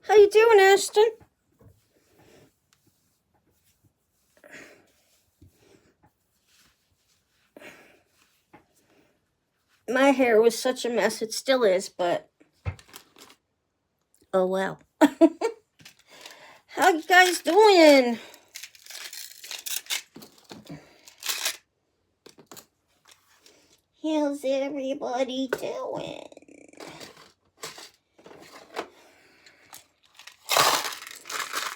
How you doing, Ashton? My hair was such a mess. It still is, but oh well. How you guys doing? How's everybody doing?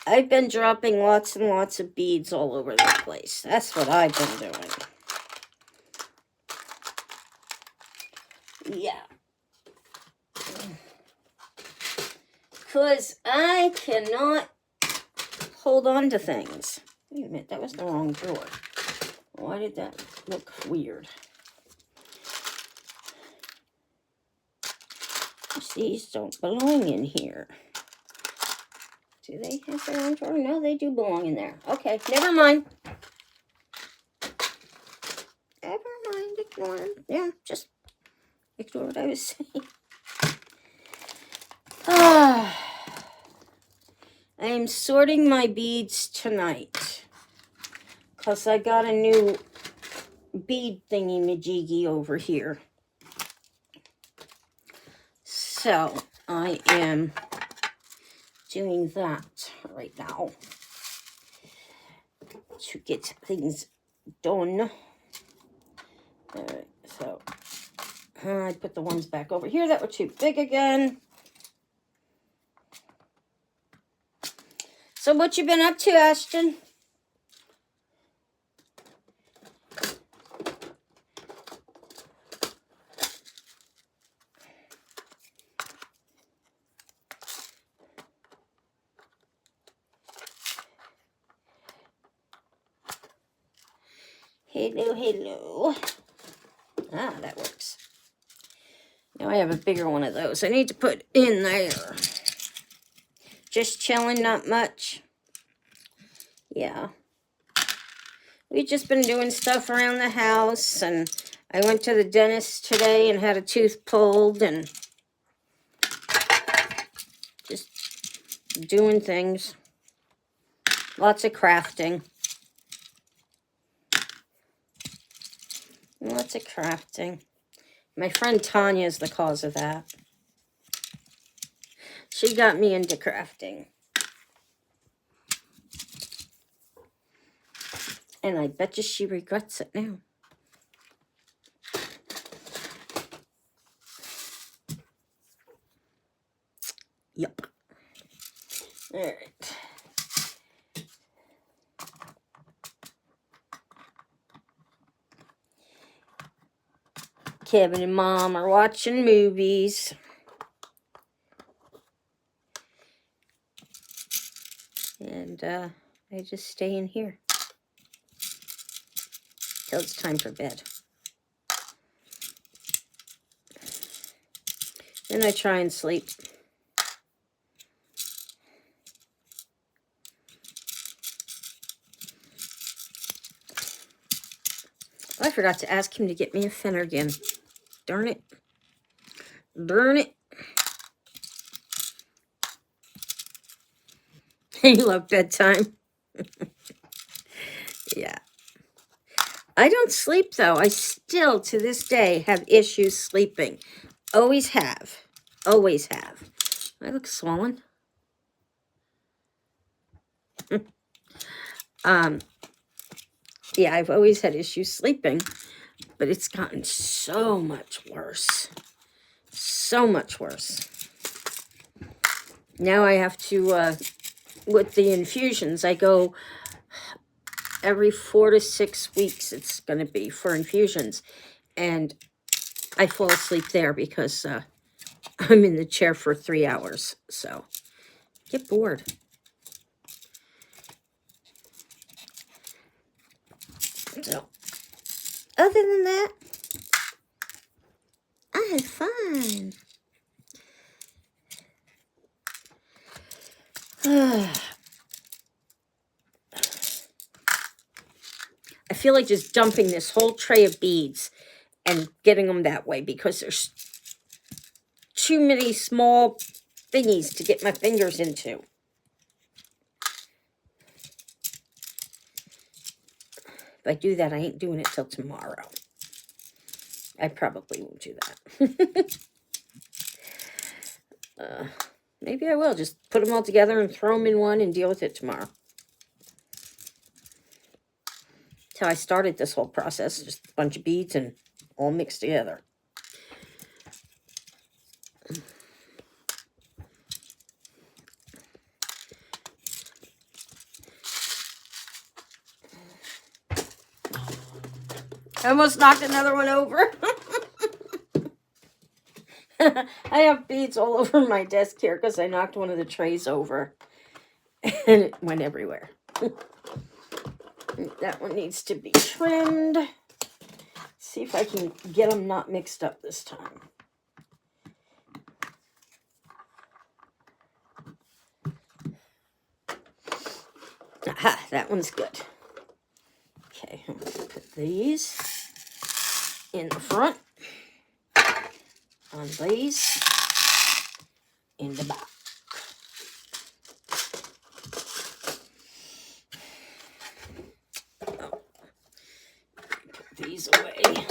I've been dropping lots and lots of beads all over the place. That's what I've been doing. Yeah. Because I cannot hold on to things. Wait a minute, that was the wrong drawer. Why did that look weird? These don't belong in here. Do they have their own drawer? No, they do belong in there. Okay, never mind. Never mind, ignore them. Yeah, just ignore what I was saying. I am sorting my beads tonight because I got a new bead thingy-majiggy over here. So I am doing that right now to get things done. Alright, so I put the ones back over here that were too big again. So what you been up to, Ashton? Hello, hello. Ah, that works. Now I have a bigger one of those I need to put in there. Just chilling, not much. Yeah. We've just been doing stuff around the house, and I went to the dentist today and had a tooth pulled, and just doing things. Lots of crafting. Lots of crafting. My friend Tanya is the cause of that. She got me into crafting. And I bet you she regrets it now. Yep. All right. Kevin and Mom are watching movies. And I just stay in here till it's time for bed. Then I try and sleep. I forgot to ask him to get me a Finnegan. Darn it. Darn it. You love bedtime. Yeah. I don't sleep, though. I still, to this day, have issues sleeping. Always have. Always have. I look swollen. Yeah, I've always had issues sleeping, but it's gotten so much worse. So much worse. Now I have to, with the infusions, I go every 4 to 6 weeks, it's going to be for infusions. And I fall asleep there because I'm in the chair for 3 hours. So, get bored. So, other than that, I had fun. I feel like just dumping this whole tray of beads and getting them that way because there's too many small thingies to get my fingers into. If I do that, I ain't doing it till tomorrow. I probably won't do that. Maybe I will. Just put them all together and throw them in one and deal with it tomorrow. That's how I started this whole process. Just a bunch of beads and all mixed together. I almost knocked another one over. I have beads all over my desk here because I knocked one of the trays over. And it went everywhere. That one needs to be trimmed. See if I can get them not mixed up this time. Aha, that one's good. Okay, I'm going to put these in the front. On these in the back. Oh. Put these away.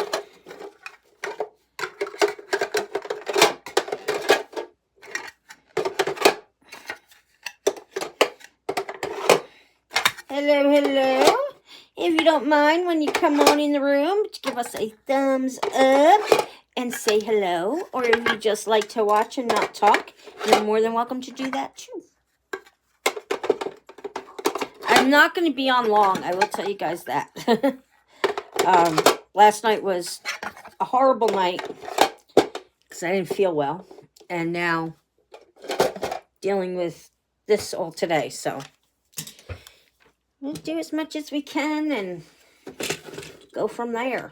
Hello, hello. If you don't mind, when you come on in the room, give us a thumbs up and say hello. Or if you just like to watch and not talk, you're more than welcome to do that too. I'm not going to be on long. I will tell you guys that. Last night was a horrible night because I didn't feel well. And now dealing with this all today. So we'll do as much as we can and go from there.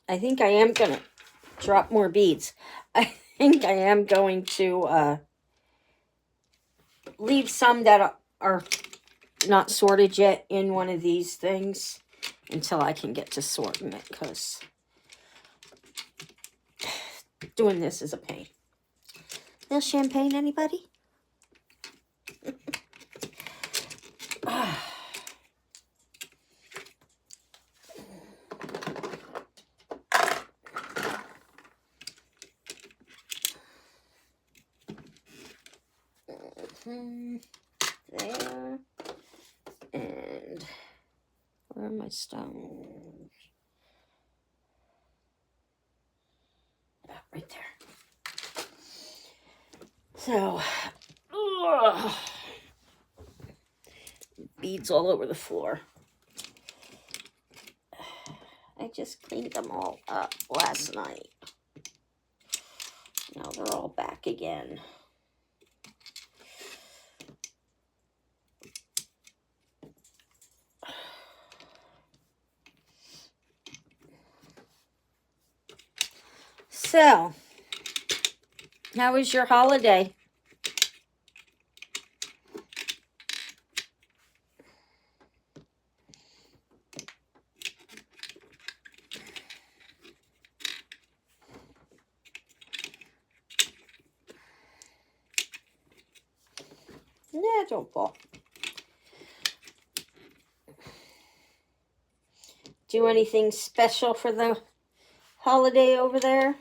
I think I am going to drop more beads. I think I am going to leave some that are not sorted yet in one of these things until I can get to sorting it, because doing this is a pain. Little champagne, anybody? There. And where are my stones? Oh, right there. So, beads all over the floor. I just cleaned them all up last night. Now they're all back again. So, how was your holiday? Nah, don't fall. Do anything special for the holiday over there?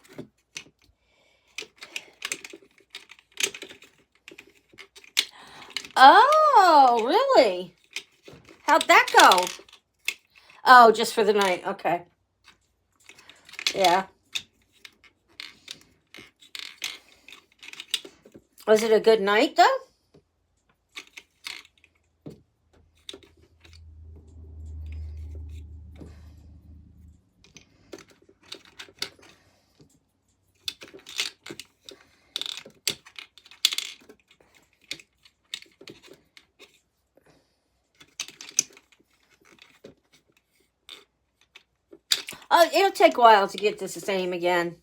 Oh, really? How'd that go? Oh, just for the night. Okay. Yeah. Was it a good night, though? Oh, it'll take a while to get this the same again.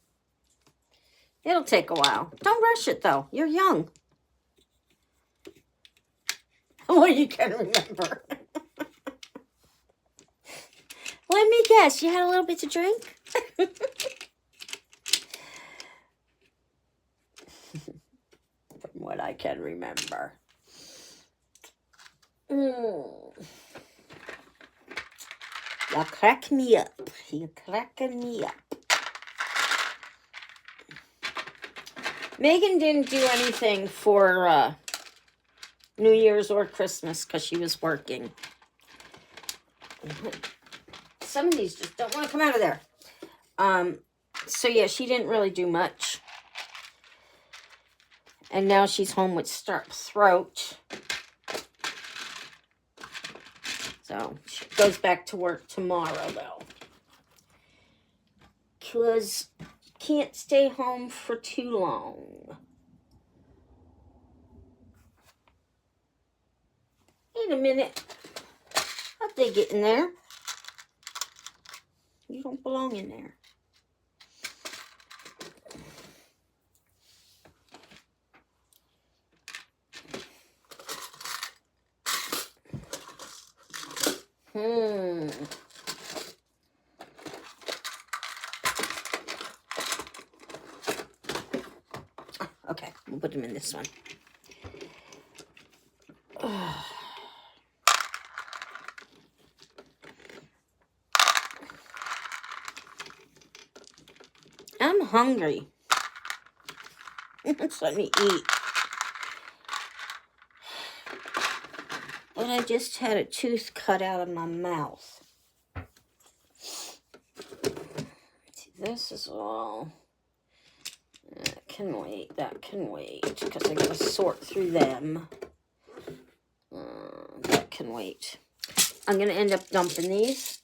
It'll take a while. Don't rush it, though. You're young. What you can remember. Let me guess, you had a little bit to drink? From what I can remember. You crack me up. You're cracking me up. Megan didn't do anything for New Year's or Christmas because she was working. Some of these just don't want to come out of there. So yeah, she didn't really do much. And now she's home with strep throat. So she goes back to work tomorrow though. Because can't stay home for too long. Wait a minute. How'd they get in there? You don't belong in there. Okay, we'll put them in this one. I'm hungry. Just let me eat. And I just had a tooth cut out of my mouth. See, this is all... That can wait. That can wait. Because I gotta sort through them. That can wait. I'm gonna end up dumping these.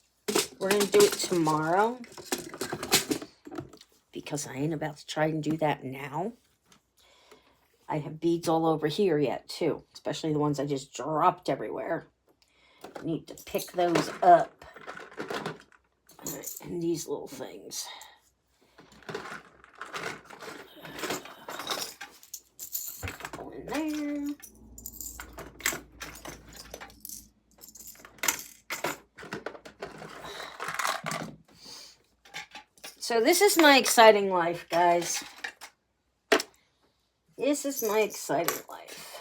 We're gonna do it tomorrow. Because I ain't about to try and do that now. I have beads all over here yet, too. Especially the ones I just dropped everywhere. I need to pick those up. All right, and these little things. Go in there. So this is my exciting life, guys. This is my exciting life.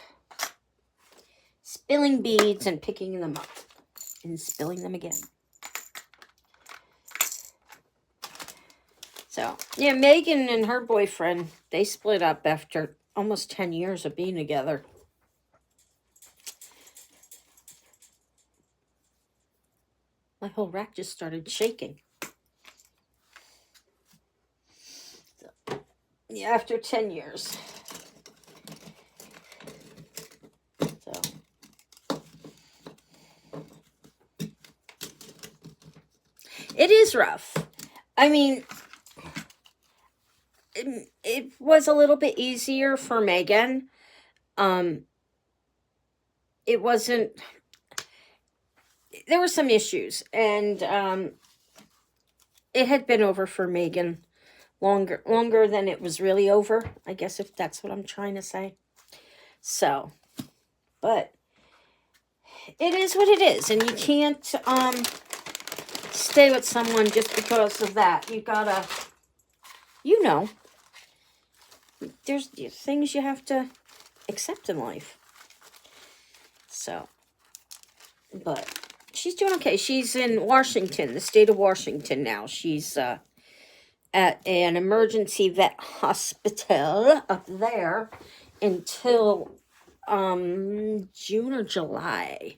Spilling beads and picking them up. And spilling them again. So, yeah, Megan and her boyfriend, they split up after almost 10 years of being together. My whole rack just started shaking. So, yeah, after 10 years. It is rough. I mean, it was a little bit easier for Megan. It wasn't... There were some issues. And it had been over for Megan longer than it was really over. I guess if that's what I'm trying to say. So, but it is what it is. And you can't... stay with someone just because of that. You gotta, you know, there's things you have to accept in life. So, but she's doing okay. She's in Washington, the state of Washington now. She's at an emergency vet hospital up there until June or July.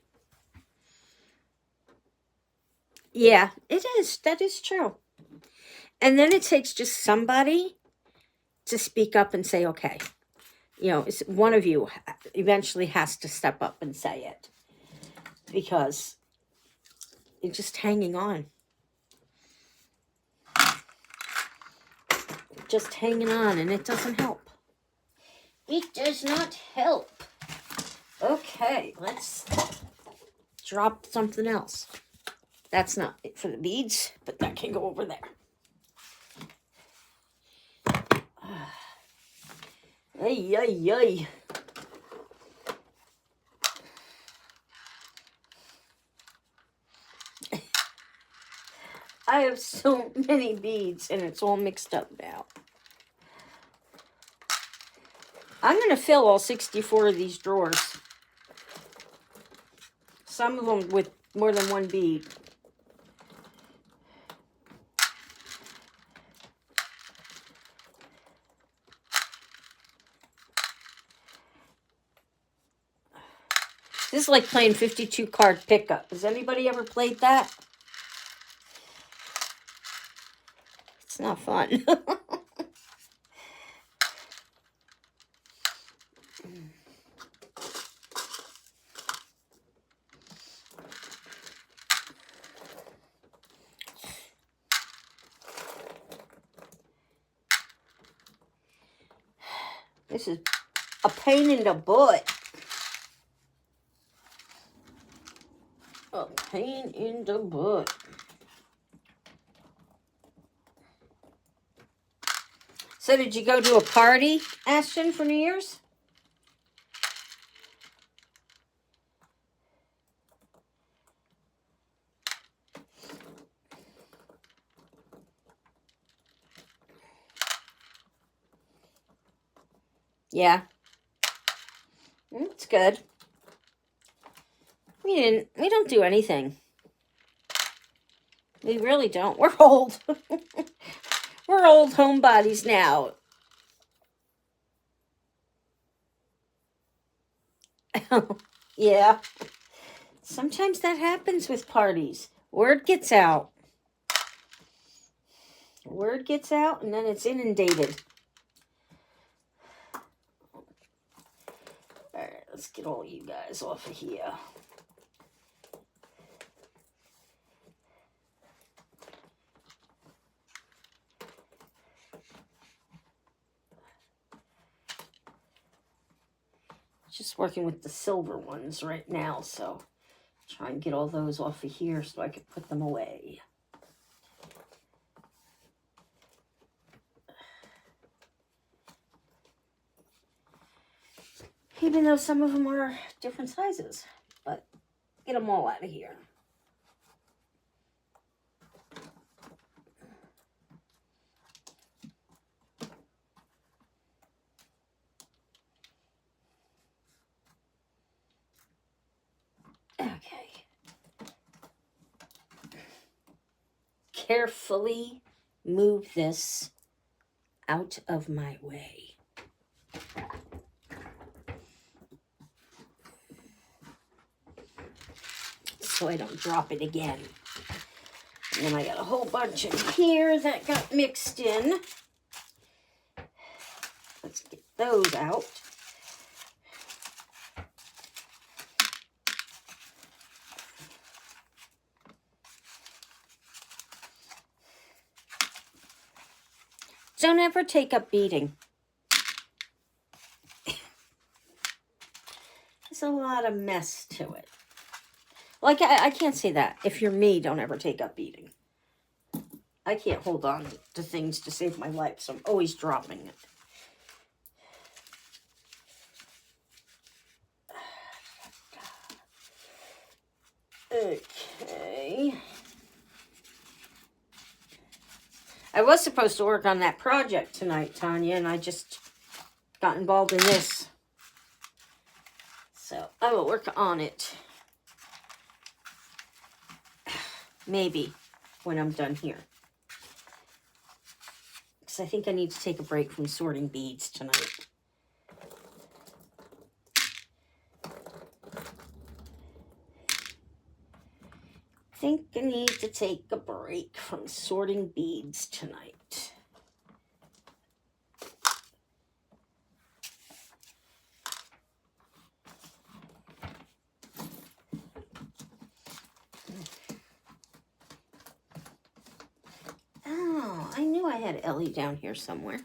Yeah, it is. That is true. And then it takes just somebody to speak up and say, okay. You know, it's one of you eventually has to step up and say it. Because you're just hanging on. Just hanging on, and it doesn't help. It does not help. Okay, let's drop something else. That's not it for the beads, but that can go over there. Ay, ay, ay. I have so many beads and it's all mixed up now. I'm going to fill all 64 of these drawers. Some of them with more than one bead. This is like playing 52 card pickup. Has anybody ever played that? It's not fun. This is a pain in the butt. A pain in the butt. So did you go to a party, Ashton, for New Year's? Yeah. It's good. We don't do anything. We really don't. We're old. We're old homebodies now. Yeah. Sometimes that happens with parties. Word gets out. Word gets out and then it's inundated. Alright, let's get all you guys off of here. Just working with the silver ones right now, so try and get all those off of here so I can put them away. Even though some of them are different sizes, but get them all out of here. Okay. Carefully move this out of my way. So I don't drop it again. And then I got a whole bunch in here that got mixed in. Let's get those out. Don't ever take up beading. There's a lot of mess to it. Like, I can't say that. If you're me, don't ever take up beading. I can't hold on to things to save my life, so I'm always dropping it. Okay. I was supposed to work on that project tonight, Tanya, and I just got involved in this. So I will work on it. Maybe when I'm done here. Because I think I need to take a break from sorting beads tonight. I think I need to take a break from sorting beads tonight. Oh, I knew I had Ellie down here somewhere.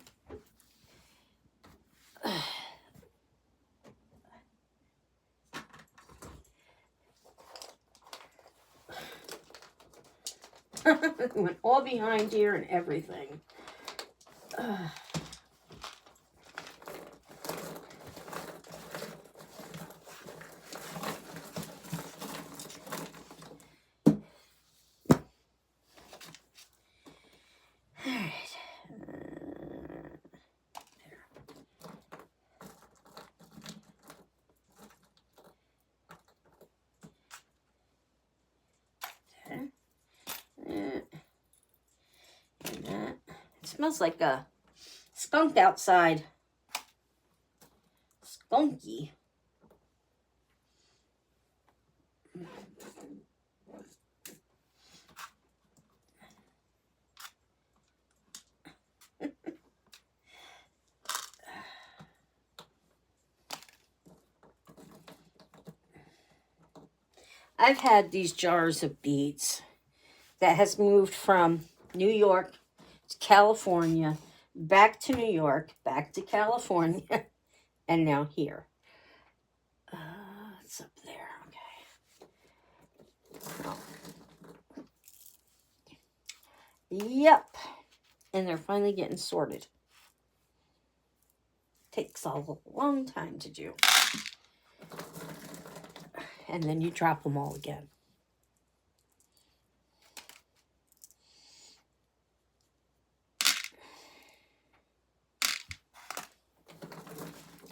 Went all behind here and everything. smells like a skunk outside. Skunky. I've had these jars of beads that has moved from New York to California, back to New York, back to California, and now here. It's up there, okay. Oh. Yep. And they're finally getting sorted. Takes a long time to do. And then you drop them all again.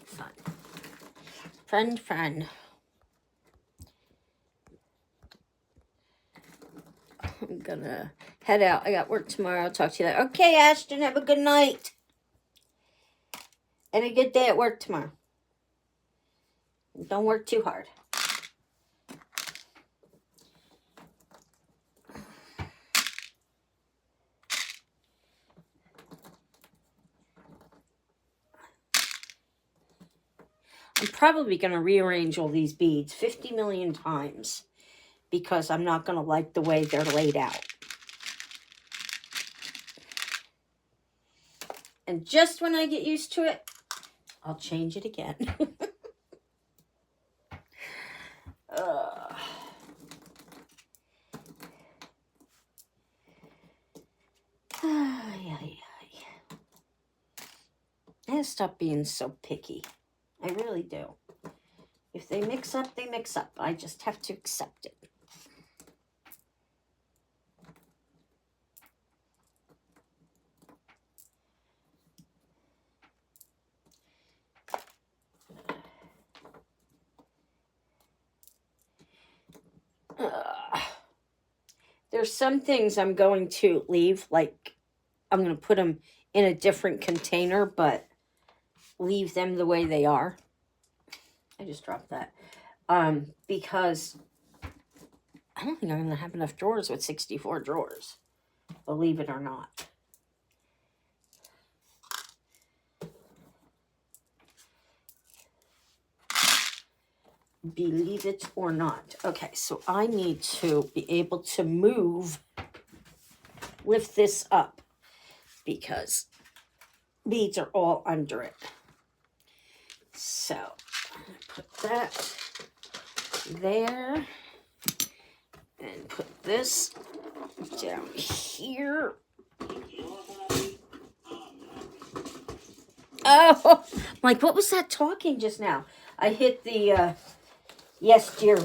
Fun. Fun, fun. I'm gonna head out. I got work tomorrow. I'll talk to you later. Okay, Ashton, have a good night. And a good day at work tomorrow. Don't work too hard. I'm probably going to rearrange all these beads 50 million times because I'm not going to like the way they're laid out. And just when I get used to it, I'll change it again. I gotta stop being so picky. I really do. If they mix up, they mix up. I just have to accept it. There's some things I'm going to leave, like I'm going to put them in a different container, but leave them the way they are. I just dropped that. Because I don't think I'm going to have enough drawers with 64 drawers, believe it or not. Believe it or not. Okay, so I need to be able to lift this up because beads are all under it. So I'm going to put that there and put this down here. Oh, like, what was that talking just now? I hit the yes dear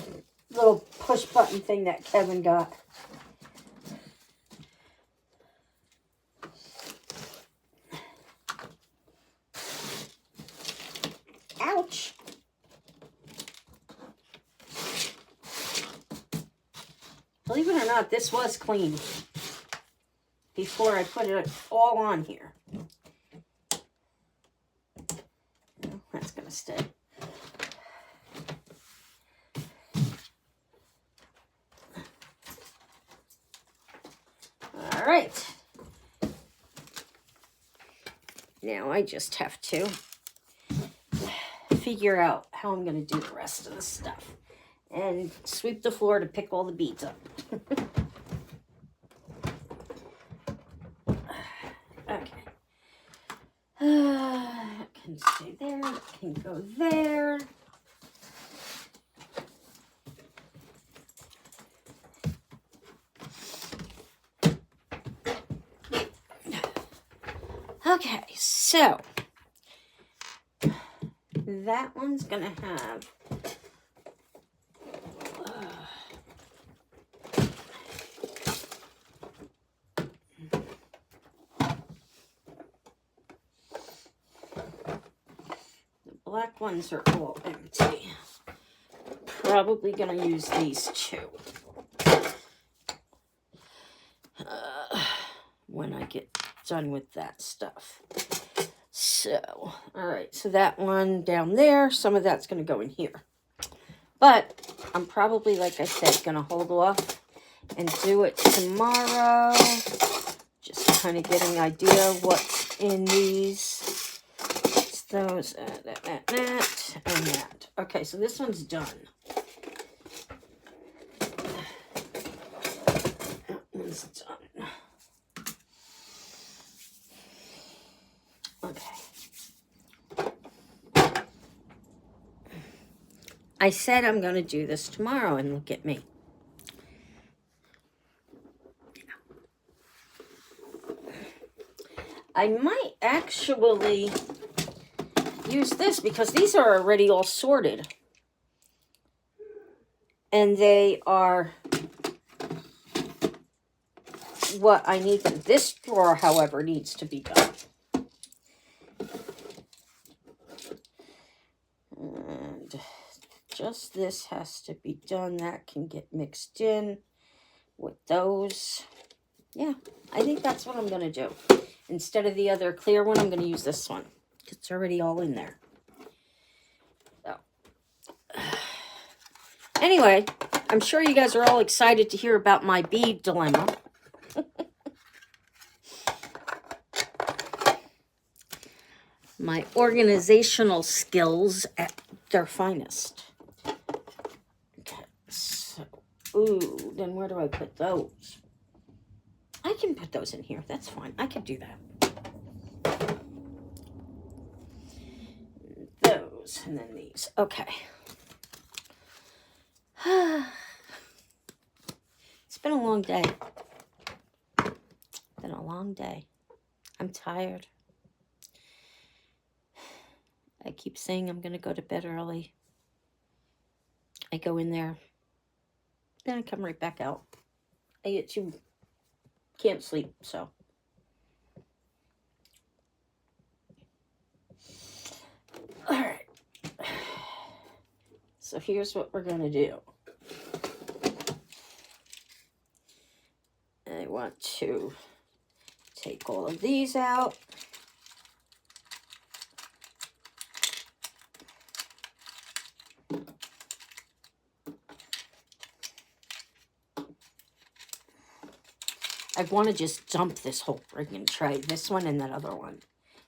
little push button thing that Kevin got. Ouch. Believe it or not, this was clean before I put it all on here. Oh, that's going to stay. All right. Now I just have to figure out how I'm going to do the rest of the stuff and sweep the floor to pick all the beads up. Okay. That can stay there. That can go there. Okay, so that one's gonna have the black ones are all empty. Probably gonna use these two when I get done with that stuff. So, all right, so that one down there, some of that's going to go in here. But I'm probably, like I said, going to hold off and do it tomorrow. Just kind of getting an idea of what's in these. It's those, that, and that. Okay, so this one's done. That one's done. Okay. I said I'm going to do this tomorrow, and look at me. I might actually use this because these are already all sorted. And they are what I need them. This drawer, however, needs to be done. And just this has to be done. That can get mixed in with those. Yeah, I think that's what I'm going to do. Instead of the other clear one, I'm going to use this one. It's already all in there. So, anyway, I'm sure you guys are all excited to hear about my bead dilemma. My organizational skills at their finest. Okay, so, ooh, then where do I put those? I can put those in here. That's fine. I could do that. Those, and then these. Okay. It's been a long day. Been a long day. I'm tired. I keep saying I'm going to go to bed early. I go in there. Then I come right back out. Can't sleep, so. All right. So here's what we're going to do. I want to take all of these out. I want to just dump this whole friggin' tray. This one and that other one.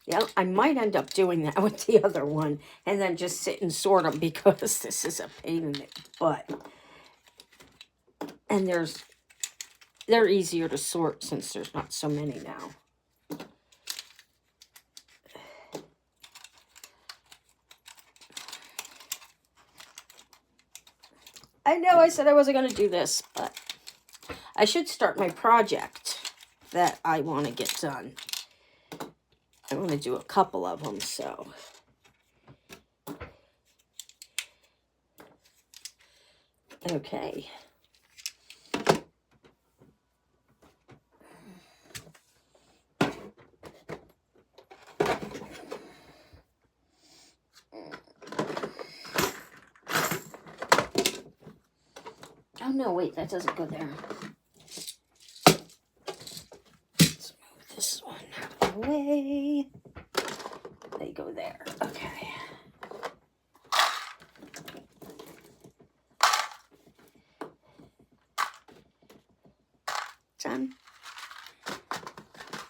Yeah, I might end up doing that with the other one. And then just sit and sort them because this is a pain in the butt. And they're easier to sort since there's not so many now. I know I said I wasn't going to do this, but I should start my project that I want to get done. I want to do a couple of them, so. Okay. Oh, no, wait, that doesn't go there. Let's move this one out of the way. They go there. Okay. Done.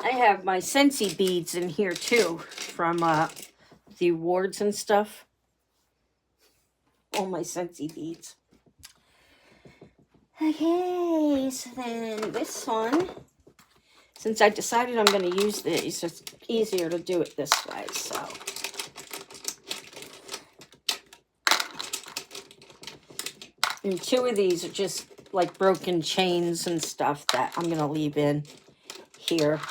I have my Scentsy beads in here, too, from the awards and stuff. All my Scentsy beads. Okay, so then this one, since I decided I'm going to use these, it's easier to do it this way, so. And two of these are just like broken chains and stuff that I'm going to leave in here.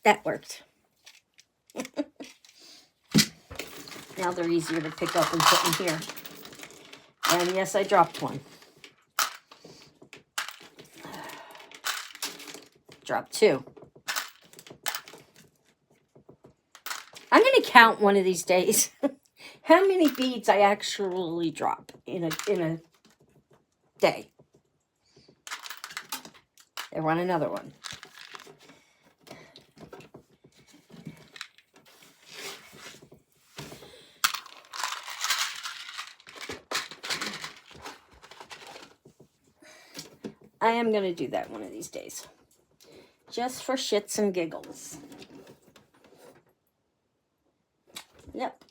That worked. Now they're easier to pick up and put in here. And yes, I dropped one. Dropped two. I'm going to count one of these days how many beads I actually drop in a day. They want another one. I am going to do that one of these days. Just for shits and giggles. Yep.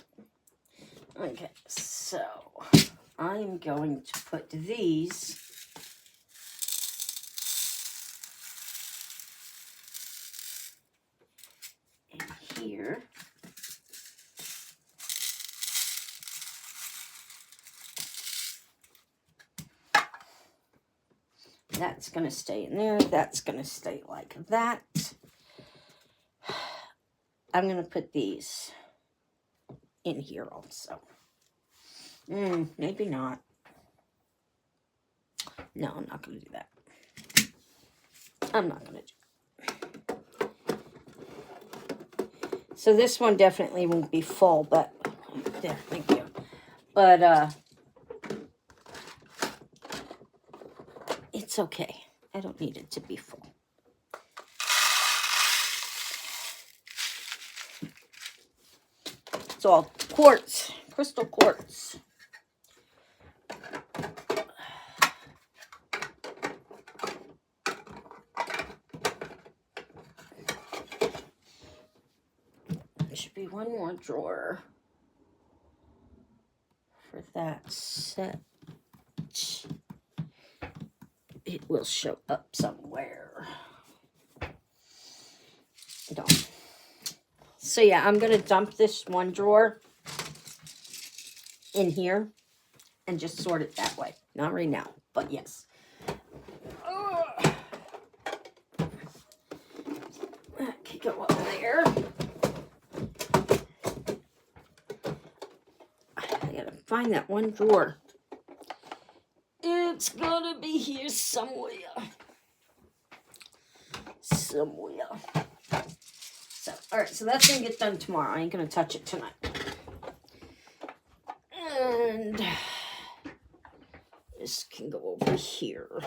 Okay, so I'm going to put these in here. That's going to stay in there. That's going to stay like that. I'm going to put these in here also. Maybe not. No, I'm not going to do that. I'm not going to do that. So this one definitely won't be full, but there, thank you. But it's okay. I don't need it to be full. It's all quartz, crystal quartz. There should be one more drawer for that set. It will show up somewhere. Don't. So yeah, I'm going to dump this one drawer in here and just sort it that way. Not right now, but yes. That could go up there. I gotta find that one drawer. It's gonna be here somewhere. Somewhere. So, alright, so that's gonna get done tomorrow. I ain't gonna touch it tonight. And this can go over here.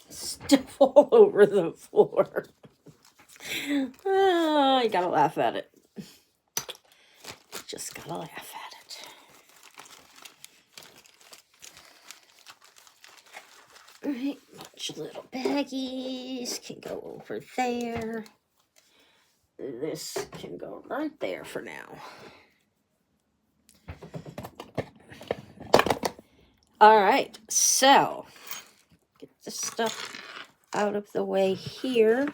Stuff all over the floor. Oh, you gotta laugh at it. Just gotta laugh at it. Alright, bunch of little baggies can go over there. This can go right there for now. Alright, so get this stuff out of the way here.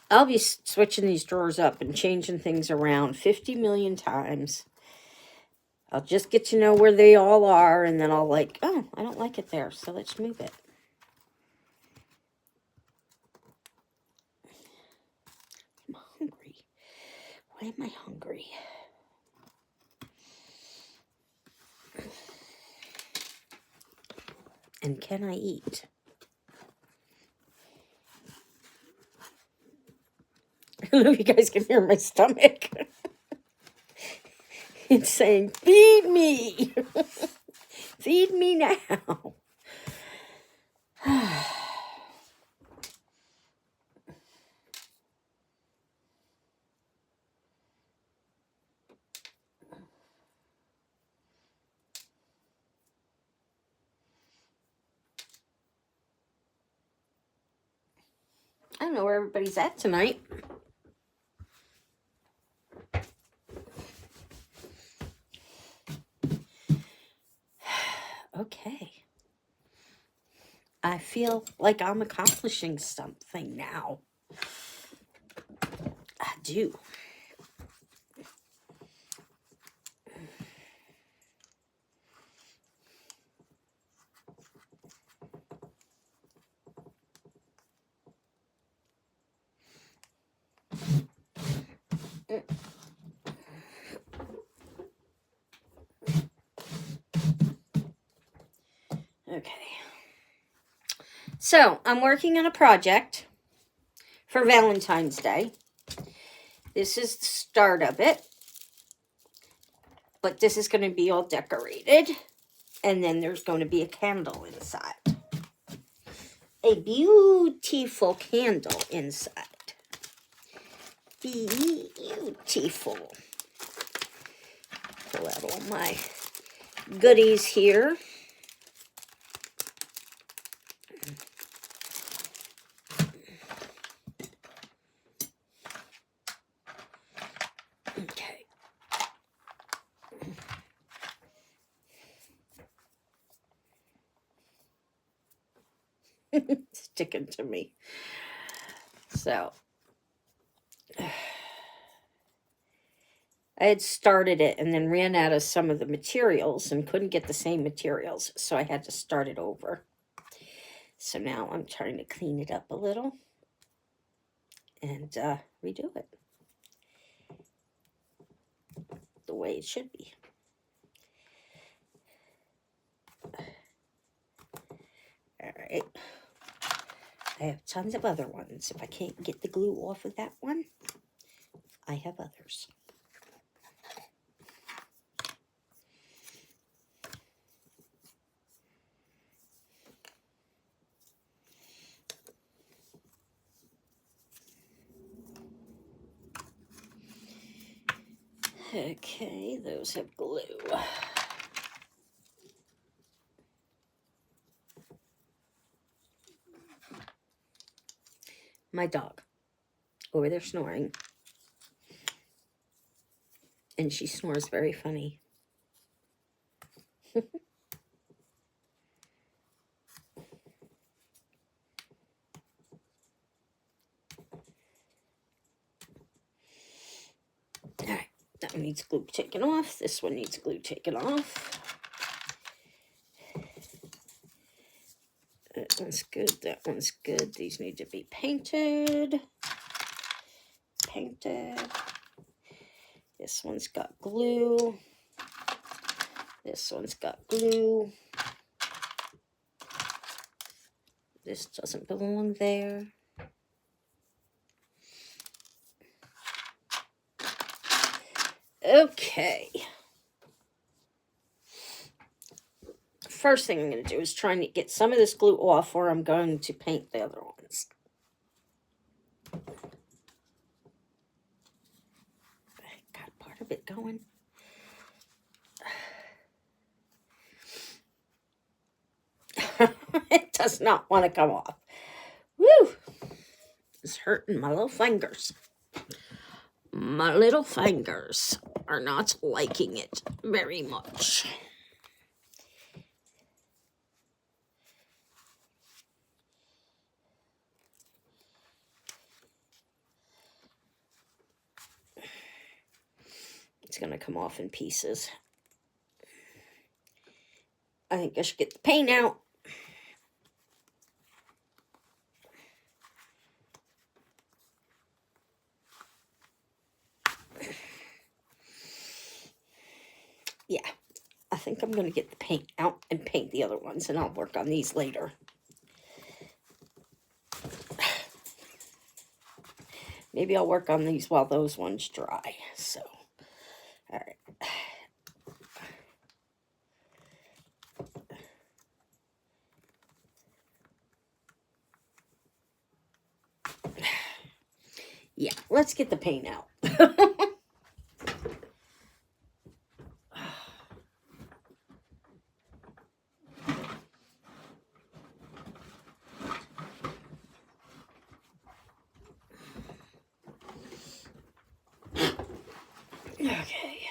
I'll be switching these drawers up and changing things around 50 million times. I'll just get to know where they all are, and then I'll like, oh, I don't like it there, so let's move it. I'm hungry. Why am I hungry? And can I eat? I don't know if you guys can hear my stomach. It's saying, feed me. Feed me now. I don't know where everybody's at tonight. Okay. I feel like I'm accomplishing something now. I do. Okay. So, I'm working on a project for Valentine's Day. This is the start of it. But this is going to be all decorated. And then there's going to be a candle inside. A beautiful candle inside. Beautiful. Pull out all my goodies here. Okay. Sticking to me. So, I had started it and then ran out of some of the materials and couldn't get the same materials. So I had to start it over. So now I'm trying to clean it up a little and redo it the way it should be. All right. I have tons of other ones. If I can't get the glue off of that one, I have others. Okay, those have glue. My dog over there snoring. And she snores very funny. All right, that one needs glue taken off. This one needs glue taken off. That one's good. That one's good. These need to be painted. Painted. This one's got glue. This one's got glue. This doesn't belong there. Okay. First thing I'm going to do is trying to get some of this glue off, or I'm going to paint the other ones. Got part of it going. It does not want to come off. Woo! It's hurting my little fingers. My little fingers are not liking it very much. It's going to come off in pieces. I think I should get the paint out. Yeah, I think I'm going to get the paint out and paint the other ones, and I'll work on these later. Maybe I'll work on these while those ones dry. So, all right. Yeah, let's get the paint out. Okay.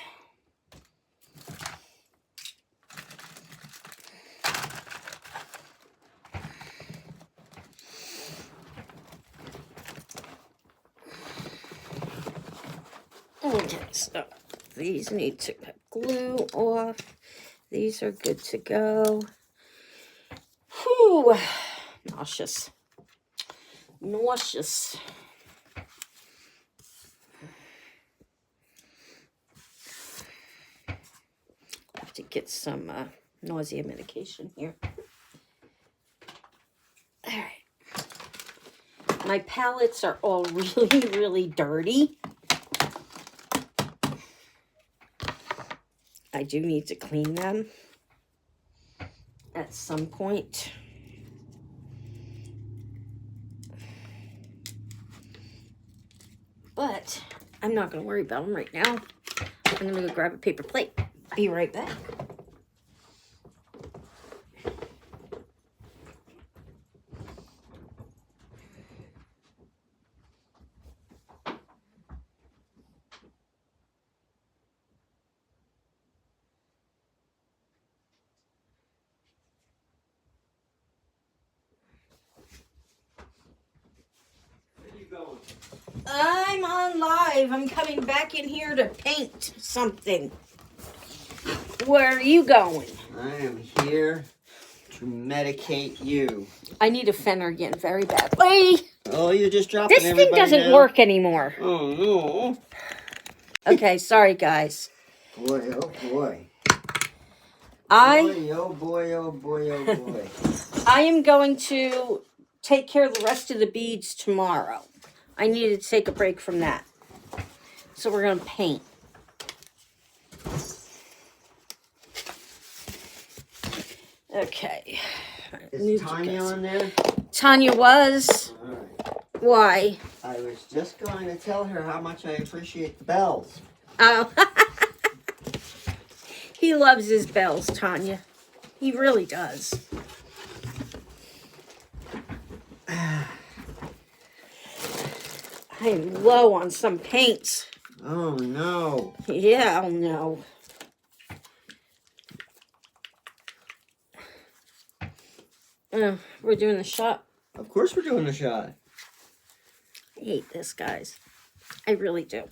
Okay, so these need to put glue off. These are good to go. Whew. Nauseous. Nauseous. Have to get some nausea medication here. my palettes are all really, really dirty. I do need to clean them at some point. But I'm not going to worry about them right now. I'm going to go grab a paper plate. Be right back. I'm on live. I'm coming back in here to paint something. Where are you going? I am here to medicate you. I need a Fenner again very badly. Oh, you're just dropping This thing doesn't work anymore. Oh, no. Okay, sorry, guys. Boy, oh, boy. I oh, boy, oh, boy, oh, boy. I am going to take care of the rest of the beads tomorrow. I needed to take a break from that. So we're going to paint. Okay. Is Tanya on there? Tanya was. All right. Why? I was just going to tell her how much I appreciate the bells. Oh. He loves his bells, Tanya. He really does. I am low on some paints. Oh, no. Yeah, I'll know. We're doing the shot. Of course we're doing a shot. I hate this, guys. I really do.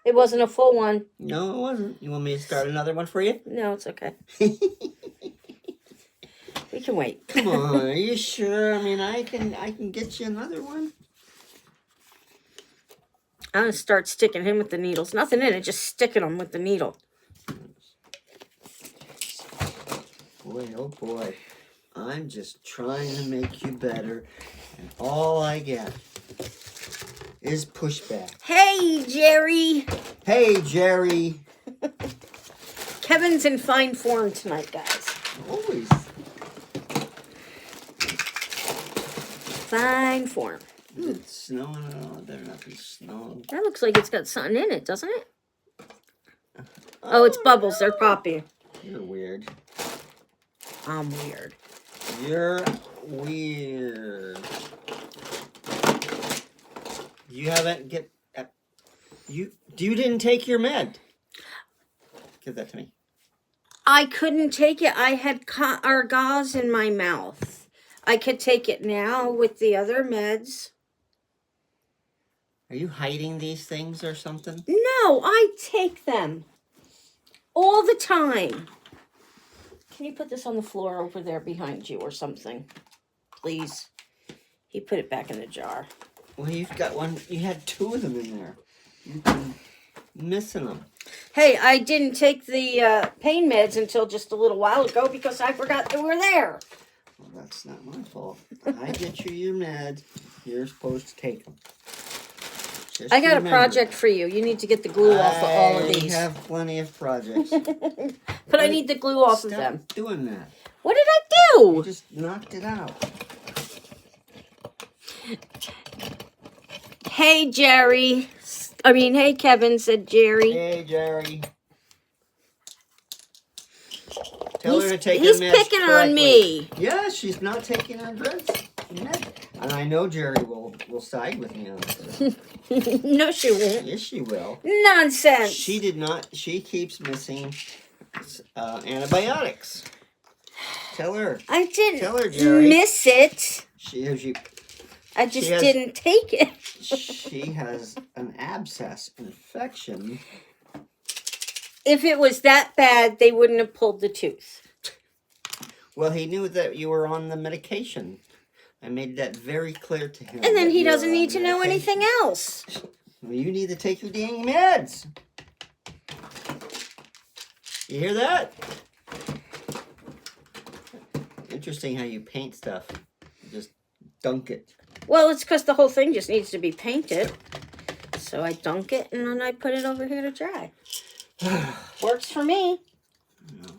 It wasn't a full one. No, it wasn't. You want me to start another one for you? No, it's okay. We can wait. Come on, are you sure? I mean, I can get you another one. I'm going to start sticking him with the needles. Nothing in it, just sticking him with the needle. Boy, oh boy. I'm just trying to make you better. And all I get is pushback. Hey, Jerry. Hey, Jerry. Kevin's in fine form tonight, guys. Always. Fine form. Is it snowing at all? There nothing snowing. That looks like it's got something in it, doesn't it? Oh, it's bubbles. They're popping. You're weird. I'm weird. You're weird. You haven't you didn't take your med. Give that to me. I couldn't take it. I had gauze in my mouth. I could take it now with the other meds. Are you hiding these things or something? No, I take them all the time. Can you put this on the floor over there behind you or something? Please. He put it back in the jar. Well, you've got one. You had two of them in there. You've been missing them. Hey, I didn't take the pain meds until just a little while ago because I forgot they were there. Well, that's not my fault. I get you your meds. You're supposed to take them. Just I got remember. a project for you. You need to get the glue off of all of these. I have plenty of projects. But I need the glue off of them. Stop doing that. What did I You do? just knocked it out. Hey, Jerry. Hey, Kevin, said Jerry. Hey, Jerry. Tell her to take He's her meds picking correctly. on me. Yeah, she's not taking her drugs. Yeah. And I know Jerry will side with me on this. No, she won't. Yes, she will. Nonsense. She did not. She keeps missing antibiotics. Tell her. I didn't Tell her, Jerry. miss it. I just didn't take it. She has an abscess infection. If it was that bad, they wouldn't have pulled the tooth. Well, he knew that you were on the medication. I made that very clear to him. And then that he you're doesn't on need to know medication. anything else. Well, you need to take your dang meds. You hear that? Interesting how you paint stuff. You just dunk it. Well, it's because the whole thing just needs to be painted. So I dunk it and then I put it over here to dry. Works for me. No.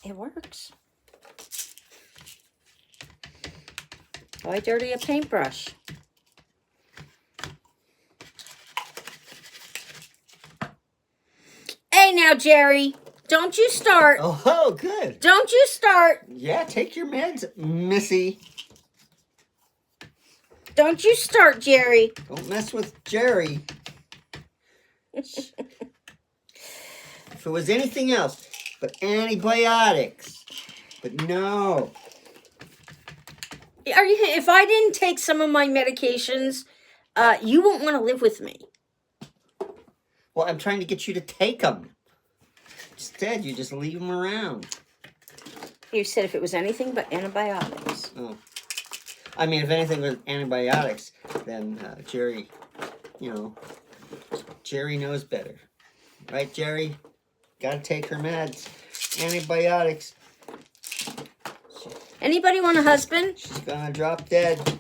It works. Why dirty a paintbrush? Hey now, Jerry. Don't you start. Oh, good. Don't you start. Yeah, take your meds, Missy. Don't you start, Jerry. Don't mess with Jerry. If it was anything else but antibiotics. But no. Are you? If I didn't take some of my medications, you won't want to live with me. Well, I'm trying to get you to take them. Instead, you just leave them around. You said if it was anything but antibiotics. Oh. I mean, if anything was antibiotics, then Jerry, Jerry knows better. Right, Jerry? Gotta take her meds. Antibiotics. Anybody want a husband? She's gonna drop dead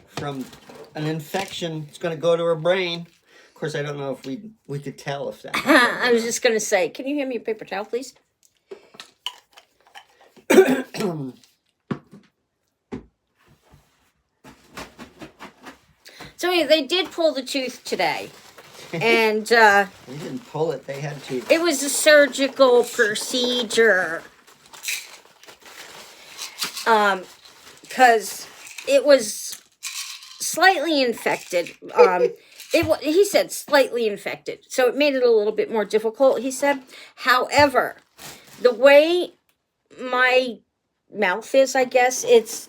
from an infection. It's gonna go to her brain. Of course, I don't know if we could tell if that. I was just going to say, can you hand me a paper towel, please? So anyway, they did pull the tooth today. And They didn't pull it. They had to. it was a surgical procedure. Because it was slightly infected. He said slightly infected, so it made it a little bit more difficult, he said. However, the way my mouth is, I guess, it's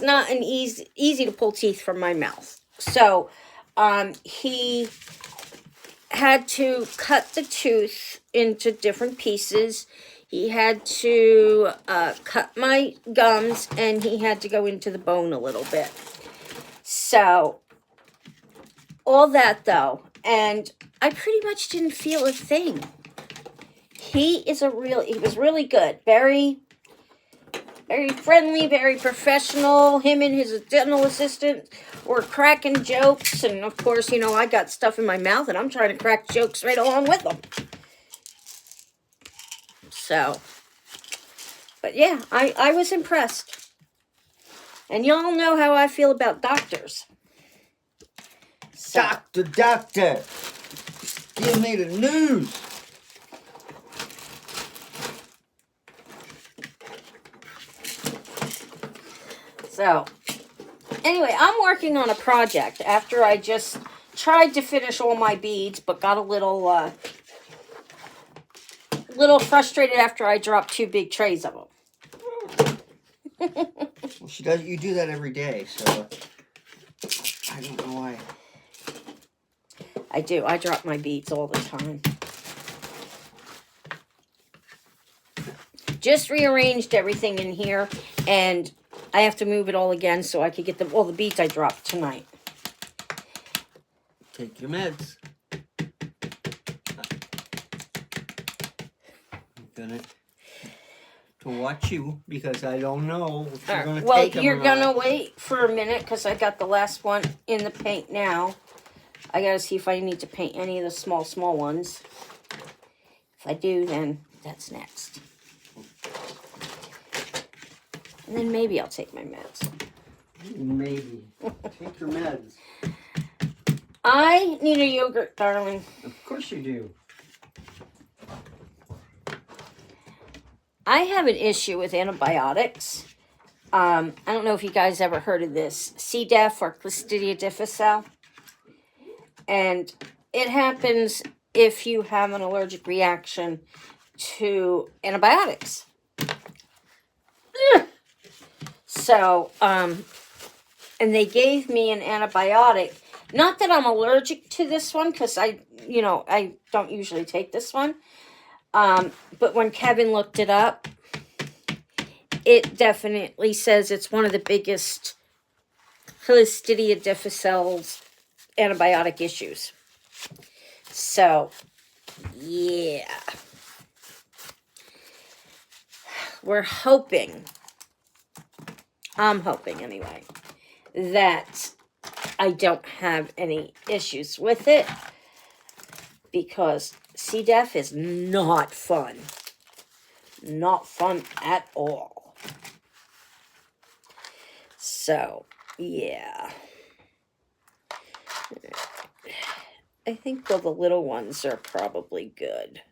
not an easy to pull teeth from my mouth. So, he had to cut the tooth into different pieces. He had to cut my gums, and he had to go into the bone a little bit. So, all that though, and I pretty much didn't feel a thing. He was really good. Very, very friendly, very professional. Him and his dental assistant were cracking jokes, and of course, I got stuff in my mouth, and I'm trying to crack jokes right along with them. So, but yeah, I was impressed. And y'all know how I feel about doctors. So, Doctor, give me the news. So, anyway, I'm working on a project after I just tried to finish all my beads, but got a little frustrated after I dropped 2 big trays of them. Well, she does. You do that every day, so I don't know why. I do. I drop my beads all the time. Just rearranged everything in here, and I have to move it all again so I could get all the beads I dropped tonight. Take your meds. I'm gonna to watch you because I don't know if you're gonna Well, take them you're or gonna not. wait for a minute because I got the last one in the paint now. I gotta see if I need to paint any of the small ones. If I do, then that's next. And then maybe I'll take my meds. Maybe. Take your meds. I need a yogurt, darling. Of course you do. I have an issue with antibiotics. I don't know if you guys ever heard of this. C. diff or Clostridia difficile. And it happens if you have an allergic reaction to antibiotics. So, and they gave me an antibiotic. Not that I'm allergic to this one, because I don't usually take this one. But when Kevin looked it up, it definitely says it's one of the biggest Clostridia difficile's antibiotic issues. So, yeah. We're hoping, I'm hoping anyway, that I don't have any issues with it, because C. diff is not fun. Not fun at all. So, yeah. I think all the little ones are probably good.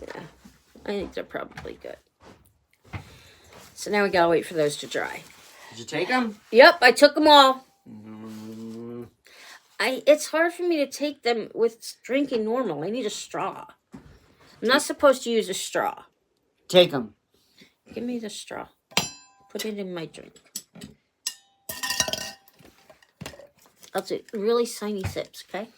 Yeah, I think they're probably good. So now we gotta wait for those to dry. Did you take them? Yep, I took them all. Mm. It's hard for me to take them with drinking normal. I need a straw. I'm not supposed to use a straw. Take them. Give me the straw. Put it in my drink. I'll do really tiny sips, okay?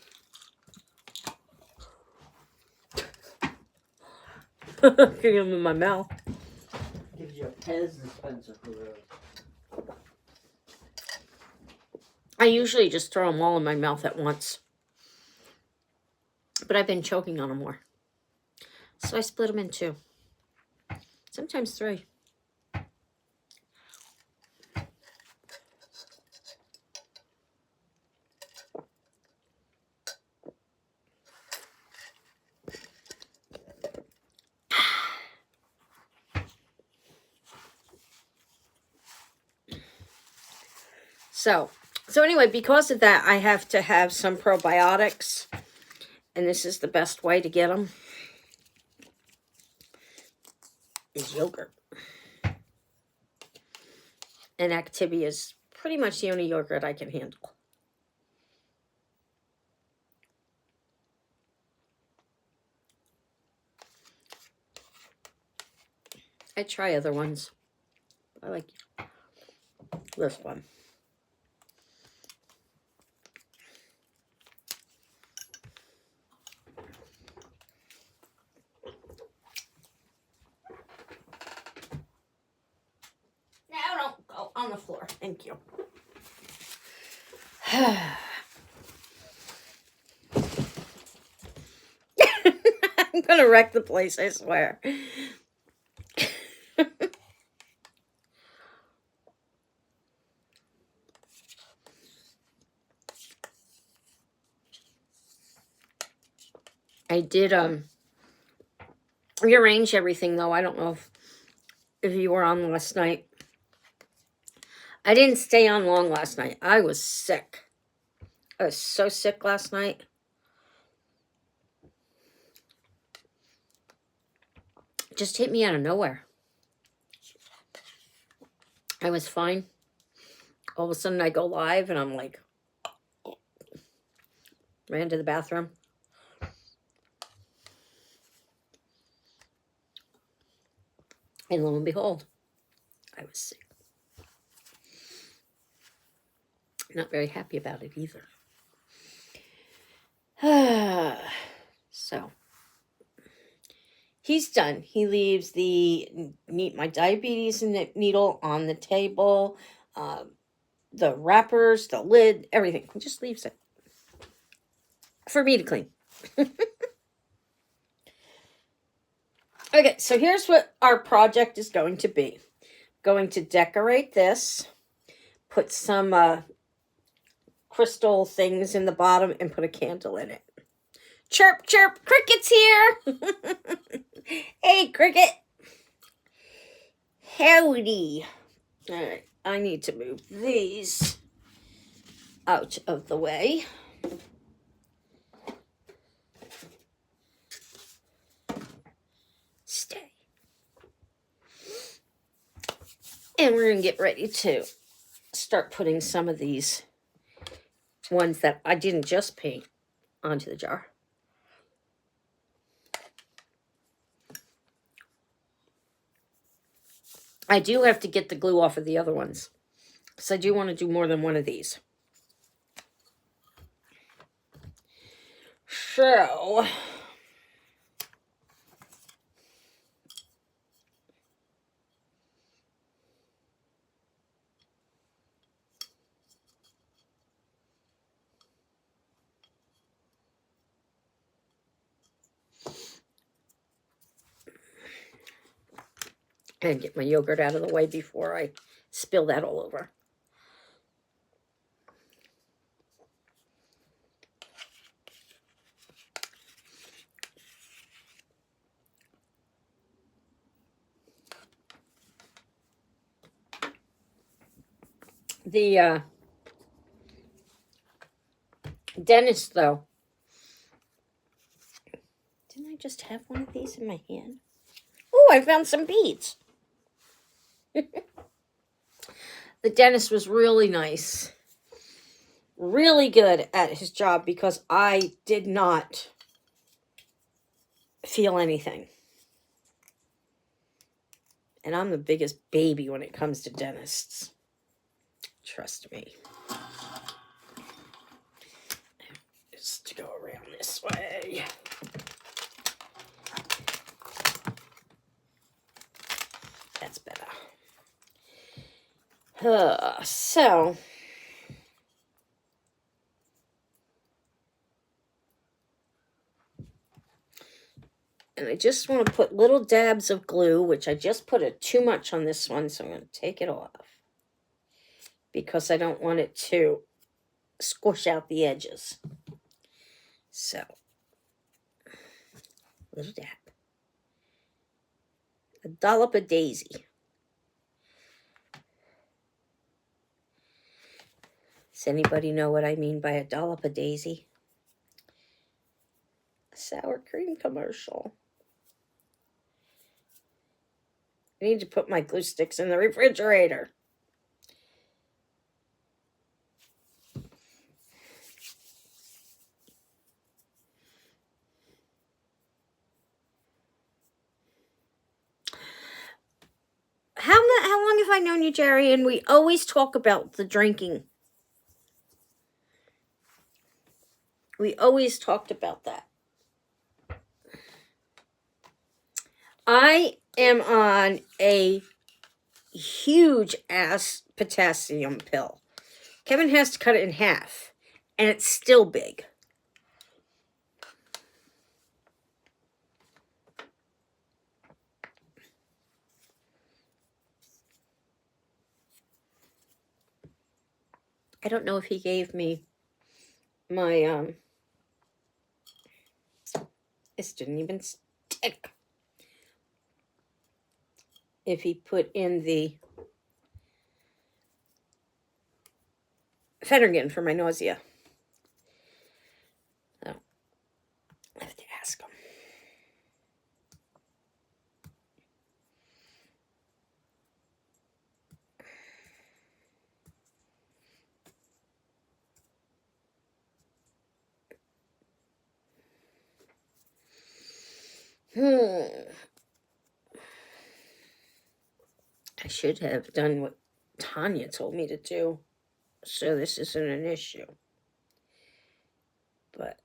Get them in my mouth. Gives you a Pez dispenser for those. I usually just throw them all in my mouth at once. But I've been choking on them more. So I split them in two. Sometimes three. So anyway, because of that, I have to have some probiotics. And this is the best way to get them. Is yogurt. And Activia is pretty much the only yogurt I can handle. I try other ones. I like this one. Now don't go on the floor. Thank you. I'm gonna wreck the place, I swear. I did rearrange everything though. I don't know if you were on last night. I didn't stay on long last night. I was sick. I was so sick last night. It just hit me out of nowhere. I was fine. All of a sudden I go live and I'm like, ran to the bathroom. And lo and behold, I was sick. Not very happy about it either. So, he's done. He leaves my diabetes needle on the table, the wrappers, the lid, everything. He just leaves it for me to clean. Okay, so here's what our project is going to be. Going to decorate this, put some crystal things in the bottom, and put a candle in it. Chirp, chirp, Cricket's here! Hey, Cricket! Howdy! Alright, I need to move these out of the way. Stay. And we're going to get ready to start putting some of these ones that I didn't just paint onto the jar. I do have to get the glue off of the other ones, because I do want to do more than one of these. So, and get my yogurt out of the way before I spill that all over. The dentist, though. Didn't I just have one of these in my hand? Oh, I found some beads. The dentist was really nice. Really good at his job because I did not feel anything. And I'm the biggest baby when it comes to dentists. Trust me. Just to go around this way. That's better. So. And I just want to put little dabs of glue, which I just put too much on this one, so I'm going to take it off. Because I don't want it to squish out the edges. So, little dab. A dollop of daisy. Does anybody know what I mean by a dollop of daisy? A sour cream commercial. I need to put my glue sticks in the refrigerator. How long have I known you, Jerry? And we always talk about the drinking. We always talked about that. I am on a huge ass potassium pill. Kevin has to cut it in half, and it's still big. I don't know if he gave me my, this didn't even stick. If he put in the Phenergan for my nausea. So, I have to ask him. I should have done what Tanya told me to do, so this isn't an issue. But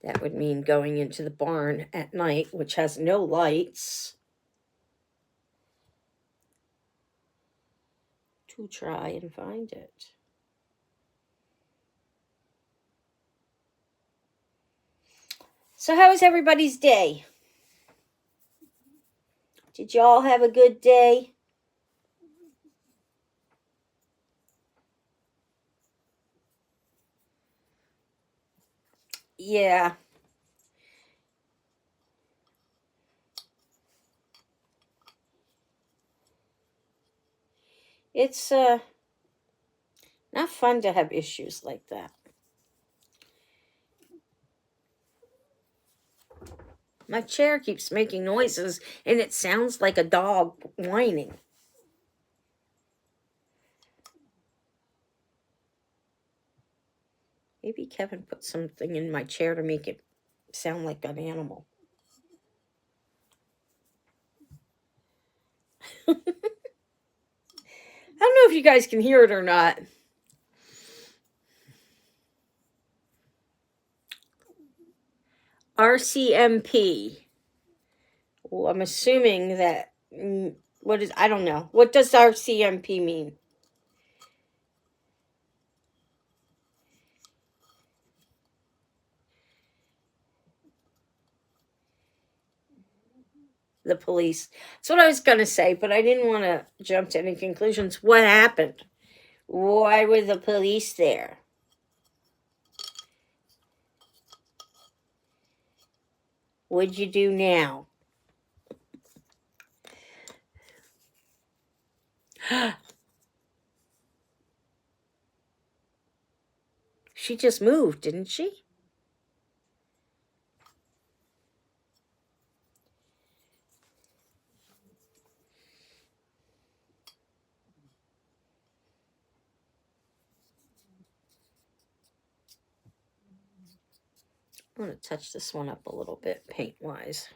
that would mean going into the barn at night, which has no lights, to try and find it. So how was everybody's day? Did y'all have a good day? Yeah. It's not fun to have issues like that. My chair keeps making noises, and it sounds like a dog whining. Maybe Kevin put something in my chair to make it sound like an animal. know if you guys can hear it or not. RCMP. Well, I'm assuming that, I don't know. What does RCMP mean? The police. That's what I was going to say, but I didn't want to jump to any conclusions. What happened? Why were the police there? What'd you do now? She just moved, didn't she? I'm going to touch this one up a little bit paint-wise.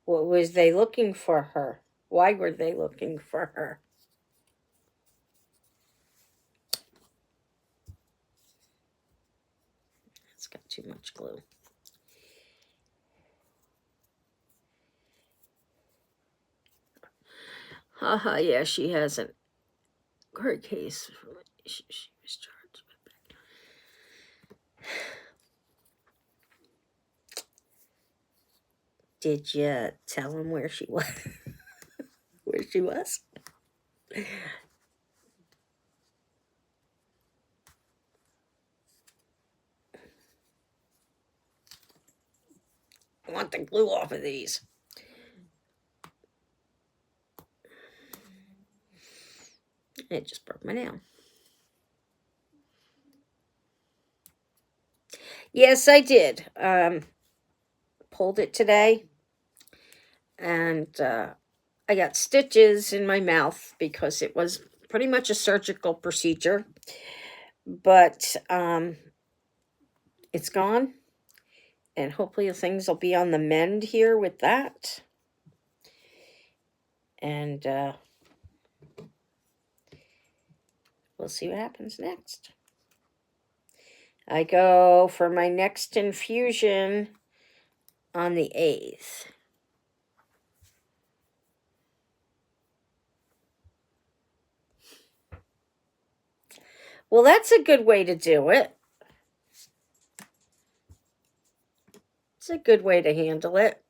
What was they looking for her? Why were they looking for her? It's got too much glue. Haha, yeah, she has a court case. She was charged with. Did you tell him where she was? Where she was? I want the glue off of these. It just broke my nail. Yes, I did. Pulled it today. And I got stitches in my mouth because it was pretty much a surgical procedure. But it's gone. And hopefully things will be on the mend here with that. And we'll see what happens next. I go for my next infusion on the 8th. Well, that's a good way to do it. It's a good way to handle it.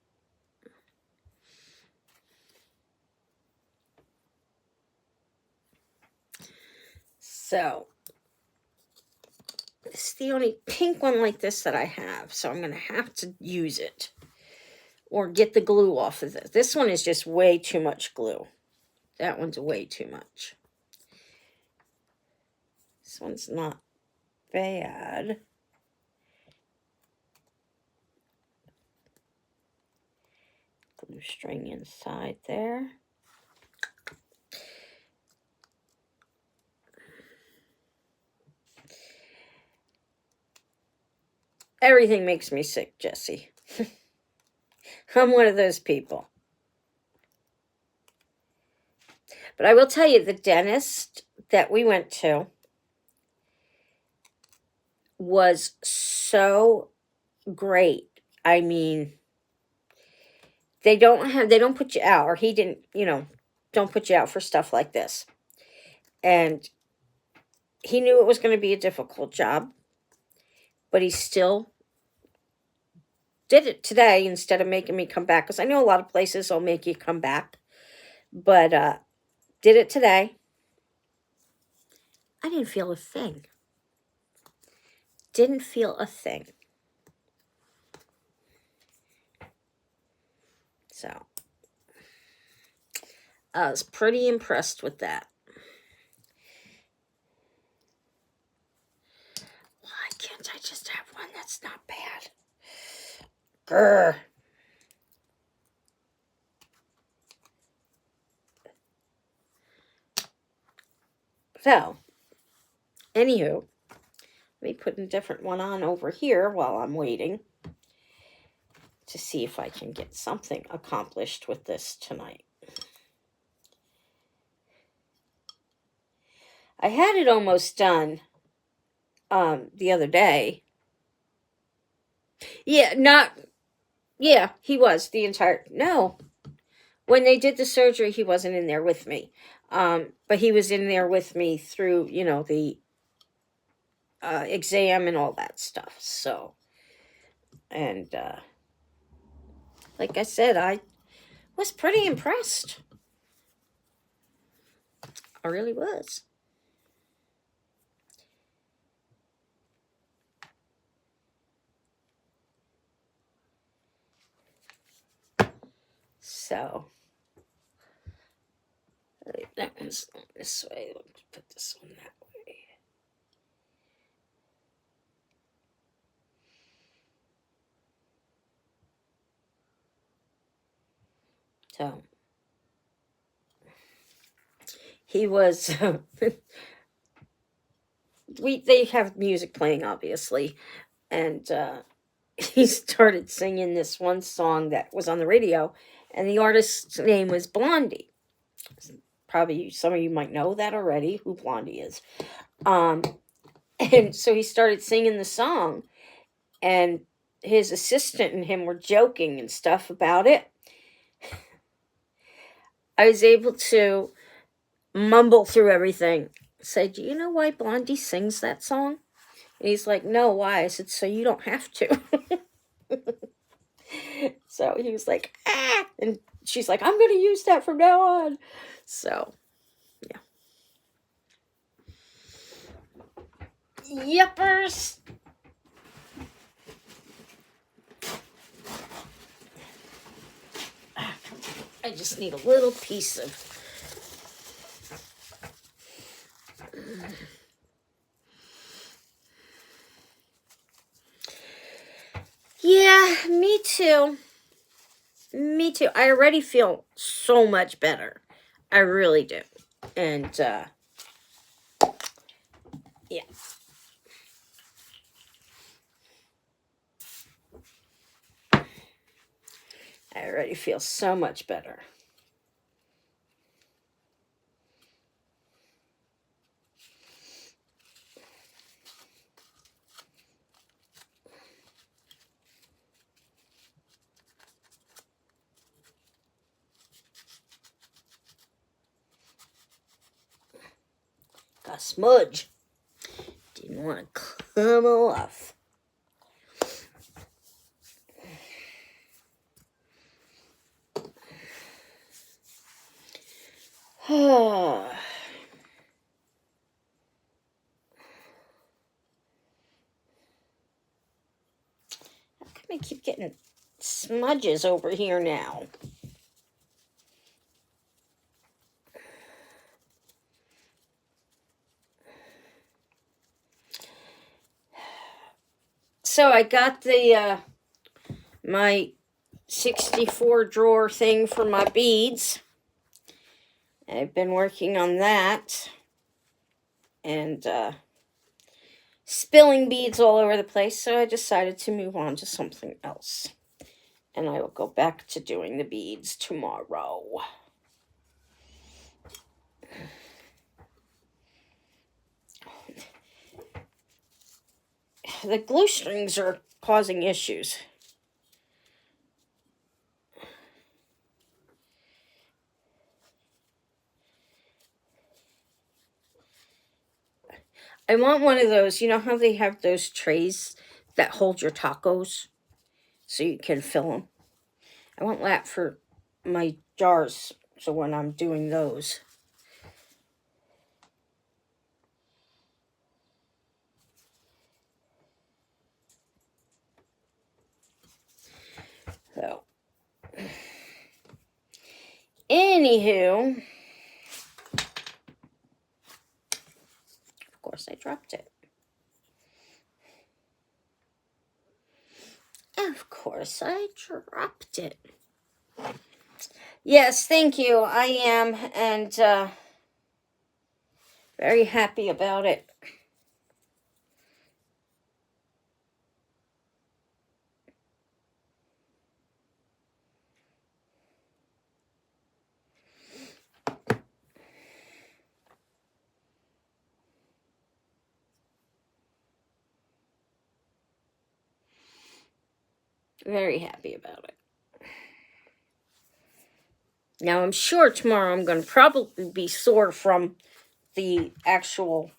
So, this is the only pink one like this that I have, so I'm going to have to use it. Or get the glue off of this. This one is just way too much glue. That one's way too much. This one's not bad. Glue string inside there. Everything makes me sick, Jessie. I'm one of those people. But I will tell you, the dentist that we went to was so great. I mean, they don't put you out, or he didn't, don't put you out for stuff like this. And he knew it was going to be a difficult job, but he still did it today instead of making me come back. Because I know a lot of places will make you come back. But did it today. I didn't feel a thing. Didn't feel a thing. So, I was pretty impressed with that. Why can't I just have one that's not bad? Grr. So, anywho, let me put a different one on over here while I'm waiting to see if I can get something accomplished with this tonight. I had it almost done the other day. Yeah, not yeah, he was the entire no. When they did the surgery, he wasn't in there with me. But he was in there with me through, the exam and all that stuff. So, and like I said, I was pretty impressed. I really was. So, that one's this way. Let's put this one that way. So, he was. They have music playing, obviously, and he started singing this one song that was on the radio, and the artist's name was Blondie. Probably some of you might know that already, who Blondie is. And so he started singing the song, and his assistant and him were joking and stuff about it. I was able to mumble through everything. Say, do you know why Blondie sings that song? And he's like, no, why? I said, so you don't have to. So he was like, ah! And she's like, I'm going to use that from now on. So, yeah. Yuppers. I just need a little piece of. Yeah, me too. Me too. I already feel so much better. I really do. And, yeah. I already feel so much better. Got a smudge. Didn't want to come off. How come I keep getting smudges over here now? So I got the my 64 drawer thing for my beads. I've been working on that and spilling beads all over the place, so I decided to move on to something else. And I will go back to doing the beads tomorrow. The glue strings are causing issues. I want one of those. You know how they have those trays that hold your tacos so you can fill them? I want that for my jars, so when I'm doing those. So, anywho, of course I dropped it. Of course I dropped it. Yes, thank you. I am, and very happy about it. Very happy about it. Now, I'm sure tomorrow I'm going to probably be sore from the actual...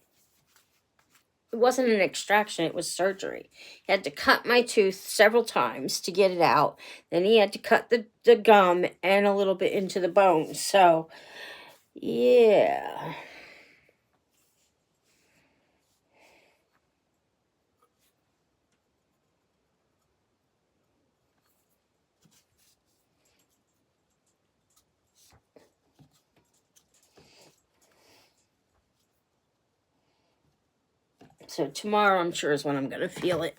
It wasn't an extraction, it was surgery. He had to cut my tooth several times to get it out. Then he had to cut the gum and a little bit into the bone. So, yeah. So tomorrow, I'm sure, is when I'm going to feel it.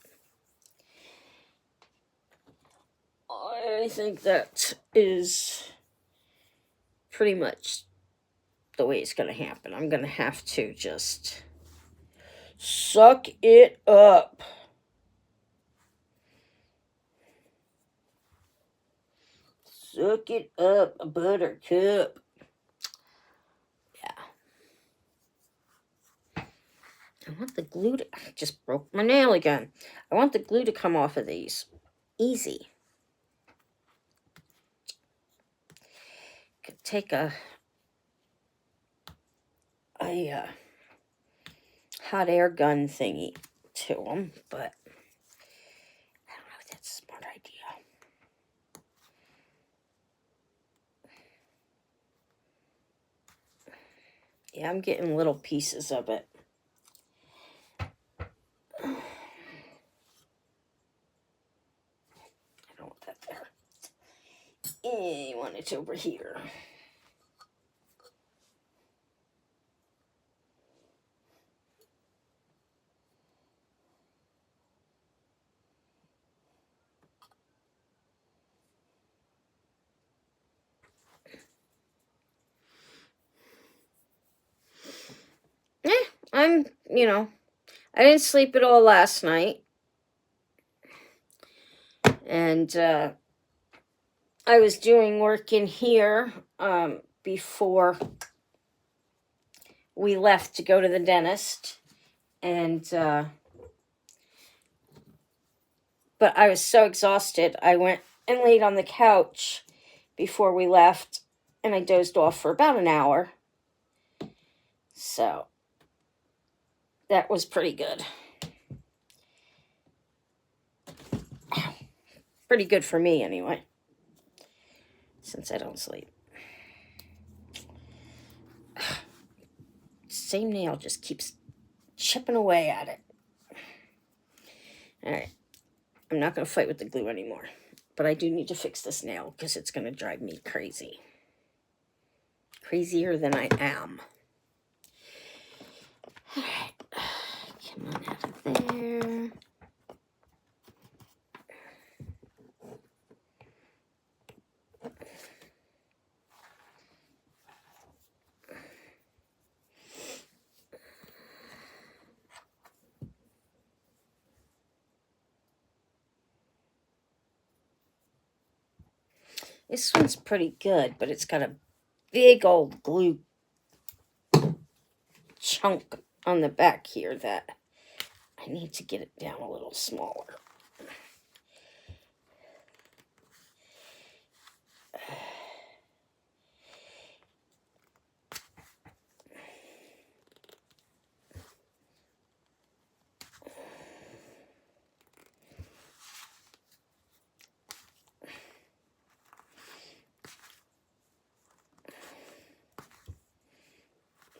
I think that is pretty much the way it's going to happen. I'm going to have to just suck it up. Suck it up, buttercup. Yeah. I want the glue to... I just broke my nail again. I want the glue to come off of these. Easy. Could take a hot air gun thingy to them, but I don't know if that's a smart idea. Yeah, I'm getting little pieces of it. I don't want that there. I want it over here. I'm, I didn't sleep at all last night. And I was doing work in here before we left to go to the dentist. And, but I was so exhausted. I went and laid on the couch before we left. And I dozed off for about an hour. So that was pretty good. Pretty good for me, anyway, since I don't sleep. Same nail just keeps chipping away at it. All right. I'm not going to fight with the glue anymore. But I do need to fix this nail because it's going to drive me crazy. Crazier than I am. All right. Come on out of there. This one's pretty good, but it's got a big old glue chunk on the back here that I need to get it down a little smaller.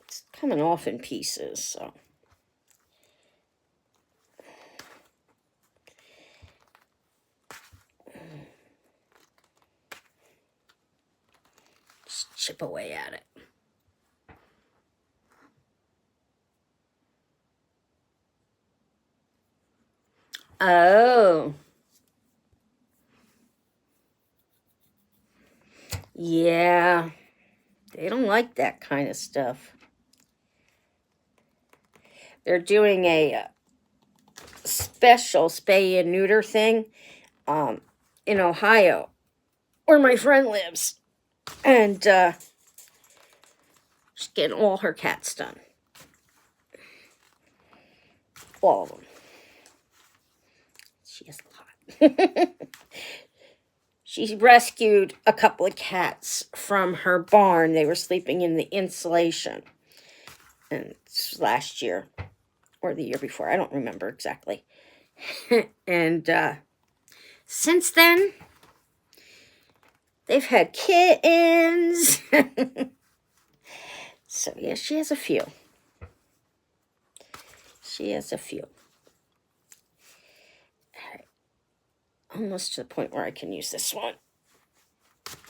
It's coming off in pieces, so. Just chip away at it. Oh. Yeah. They don't like that kind of stuff. They're doing a special spay and neuter thing in Ohio, where my friend lives. And she's getting all her cats done. All of them. She has a lot. She rescued a couple of cats from her barn. They were sleeping in the insulation. And it's last year or the year before. I don't remember exactly. And since then, they've had kittens. So, yeah, she has a few. She has a few. Almost to the point where I can use this one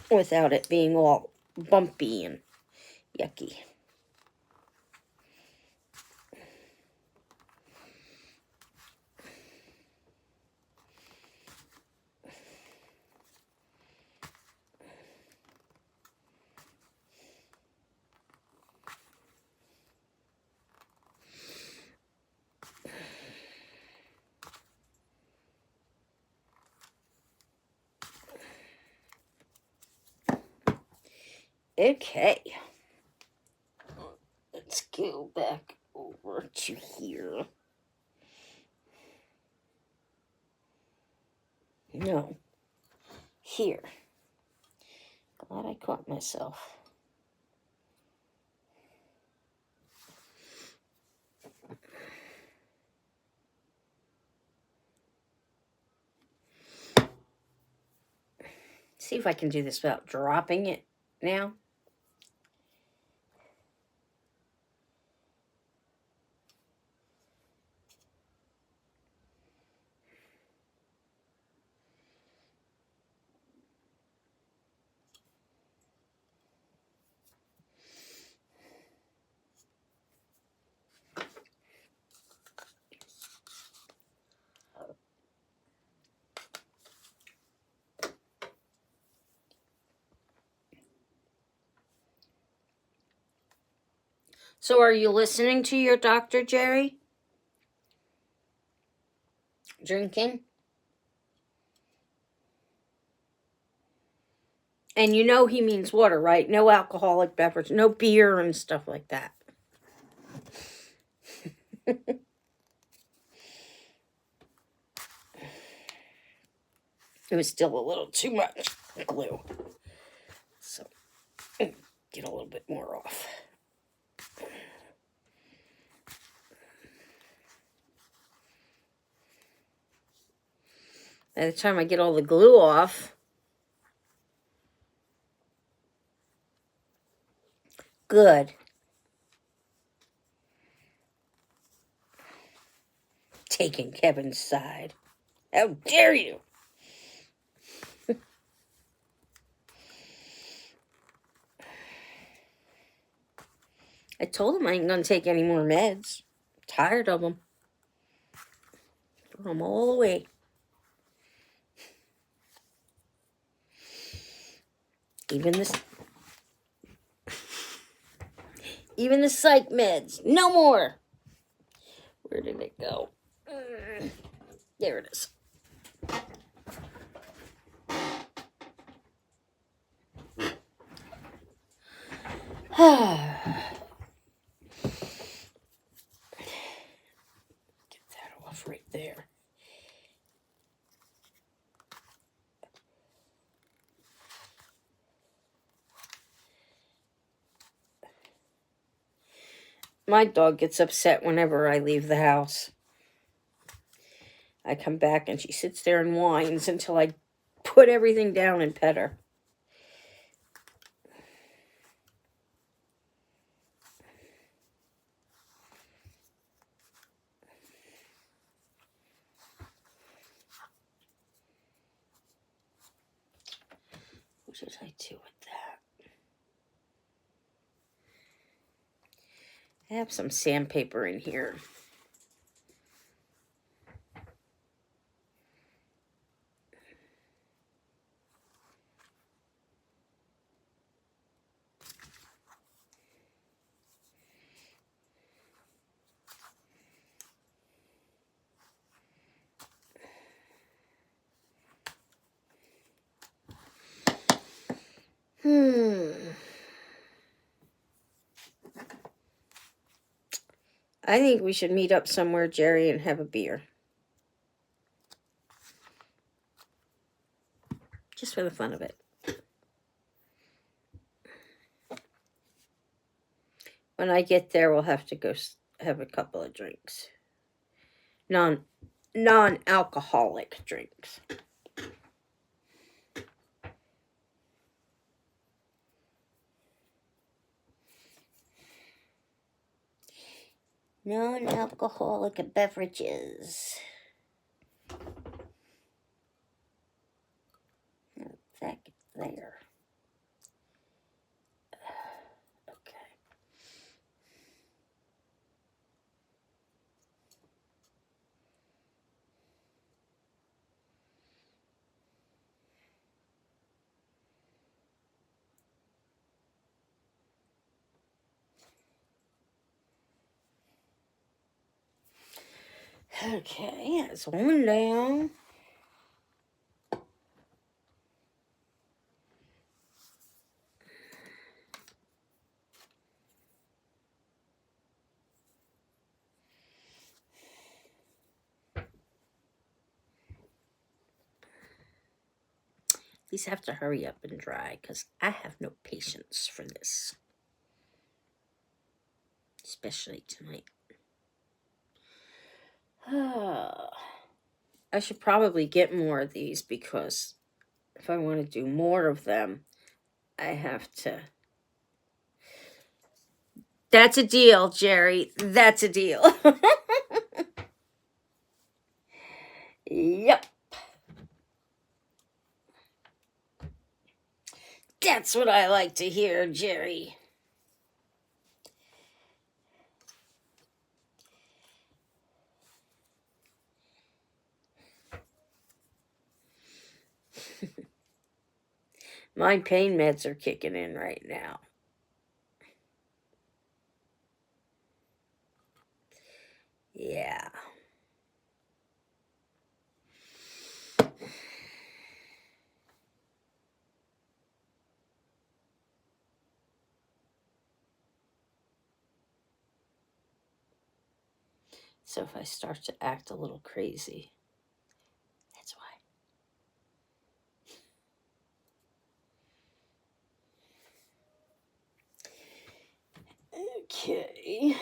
without it being all bumpy and yucky. Okay. Let's go back over to here. No. Here. Glad I caught myself. See if I can do this without dropping it now. So are you listening to your doctor, Jerry? Drinking? And you know he means water, right? No alcoholic beverage, no beer and stuff like that. It was still a little too much glue. So, get a little bit more off. By the time I get all the glue off, good. Taking Kevin's side. How dare you? I told him I ain't gonna take any more meds. I'm tired of them. Throw them all away. Even the psych meds. No more. Where did it go? There it is. Get that off right there. My dog gets upset whenever I leave the house. I come back and she sits there and whines until I put everything down and pet her. What did I do with that? I have some sandpaper in here. I think we should meet up somewhere, Jerry, and have a beer. for the fun of it. When I get there, we'll have to go have a couple of drinks. Non-alcoholic drinks. Non-alcoholic beverages. Back there. Okay. Okay, that's one down. These have to hurry up and dry because I have no patience for this. Especially tonight. I should probably get more of these because if I want to do more of them, I have to. That's a deal, Jerry. That's a deal. Yep. That's what I like to hear, Jerry. My pain meds are kicking in right now. Yeah. So if I start to act a little crazy, that's why. Okay.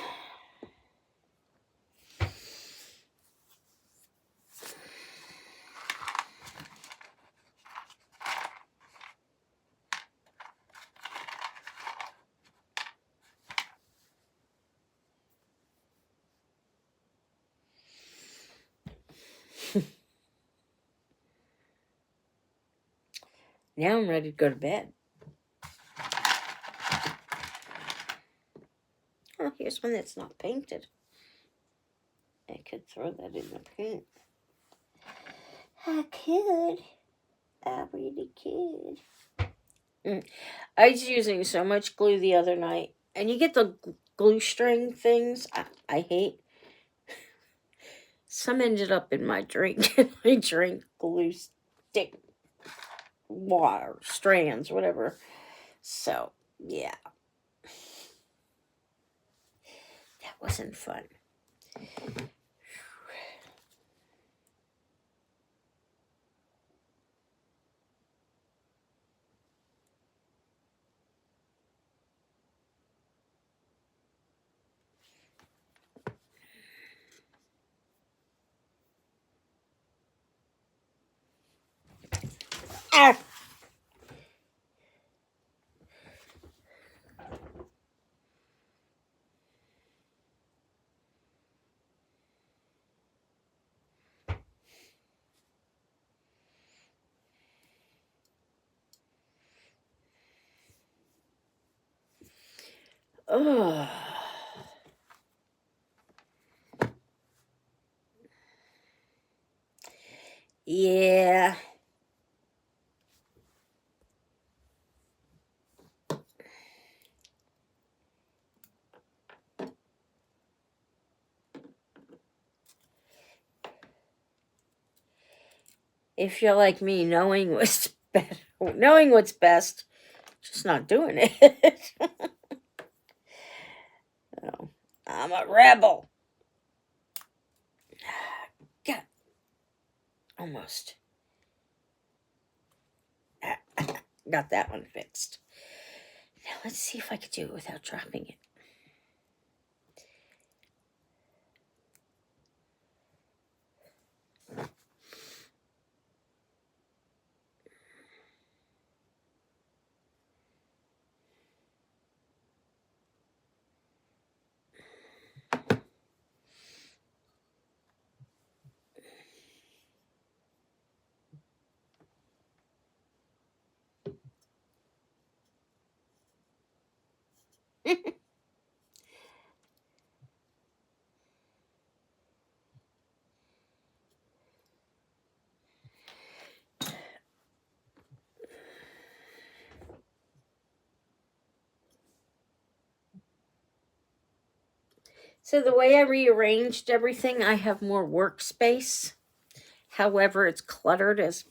Now I'm ready to go to bed. Oh, here's one that's not painted. I could throw that in the paint. I could. I really could. I was using so much glue the other night. And you get the glue string things I hate. Some ended up in my drink. I drank glue stick water, strands, whatever. So, yeah. That wasn't fun. Ah! Ugh. Yeah. If you're like me, knowing what's best, just not doing it. Oh, I'm a rebel. God. Almost. Ah. got that one fixed. Now let's see if I could do it without dropping it. So the way I rearranged everything, I have more workspace. However, it's cluttered as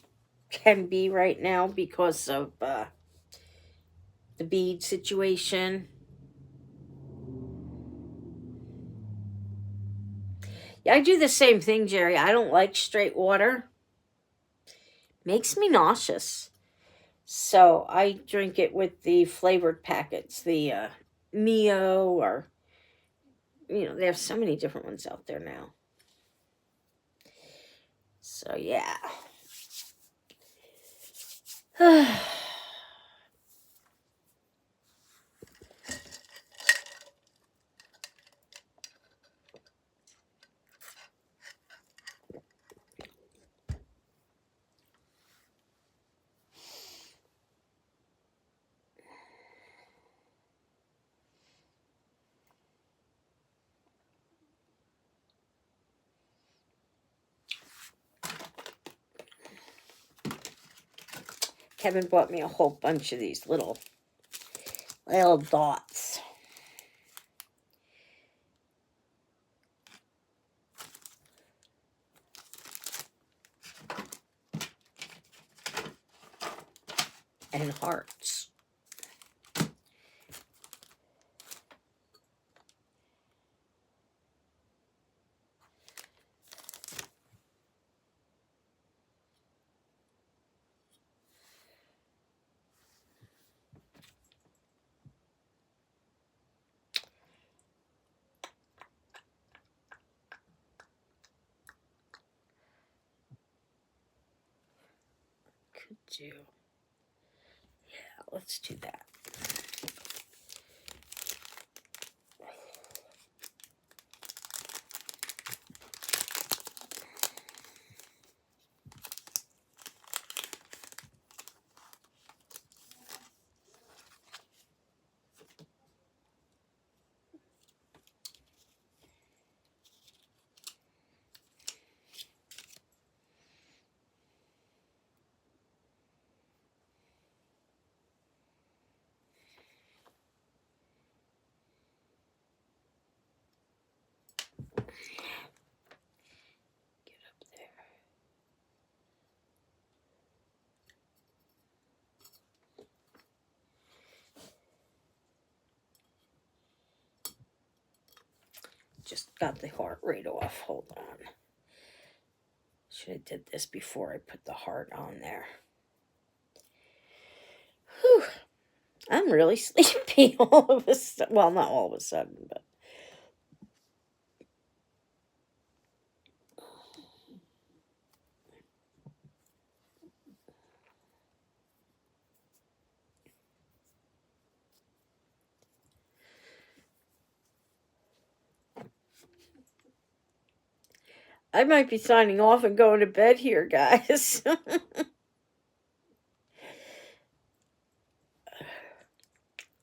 can be right now because of the bead situation. Yeah, I do the same thing, Jerry. I don't like straight water. Makes me nauseous. So I drink it with the flavored packets, the Mio, or, they have so many different ones out there now. So, yeah. Kevin bought me a whole bunch of these little dots. And hearts. Could do. Yeah, let's do that. Get up there. Just got the heart right off. Hold on. Should have did this before I put the heart on there. Whew. I'm really sleepy all of a sudden. Well, not all of a sudden, but. I might be signing off and going to bed here, guys.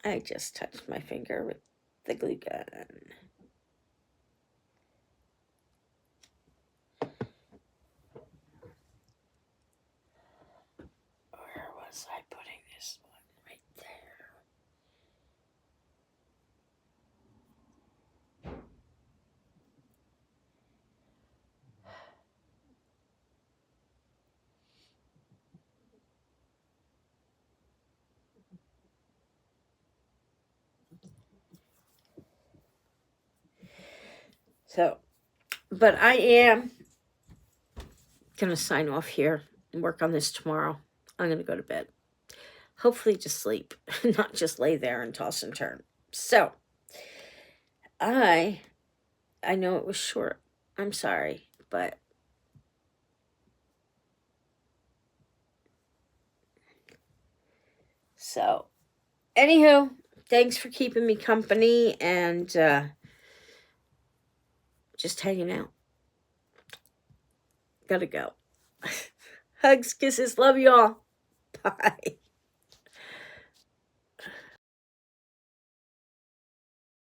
I just touched my finger with the glue gun. Where was I putting this one? Right there. So, but I am going to sign off here and work on this tomorrow. I'm going to go to bed. hopefully just sleep, not just lay there and toss and turn. So, I know it was short. I'm sorry, but so anywho, thanks for keeping me company and just hanging out. Gotta go. Hugs, kisses, love y'all. Bye.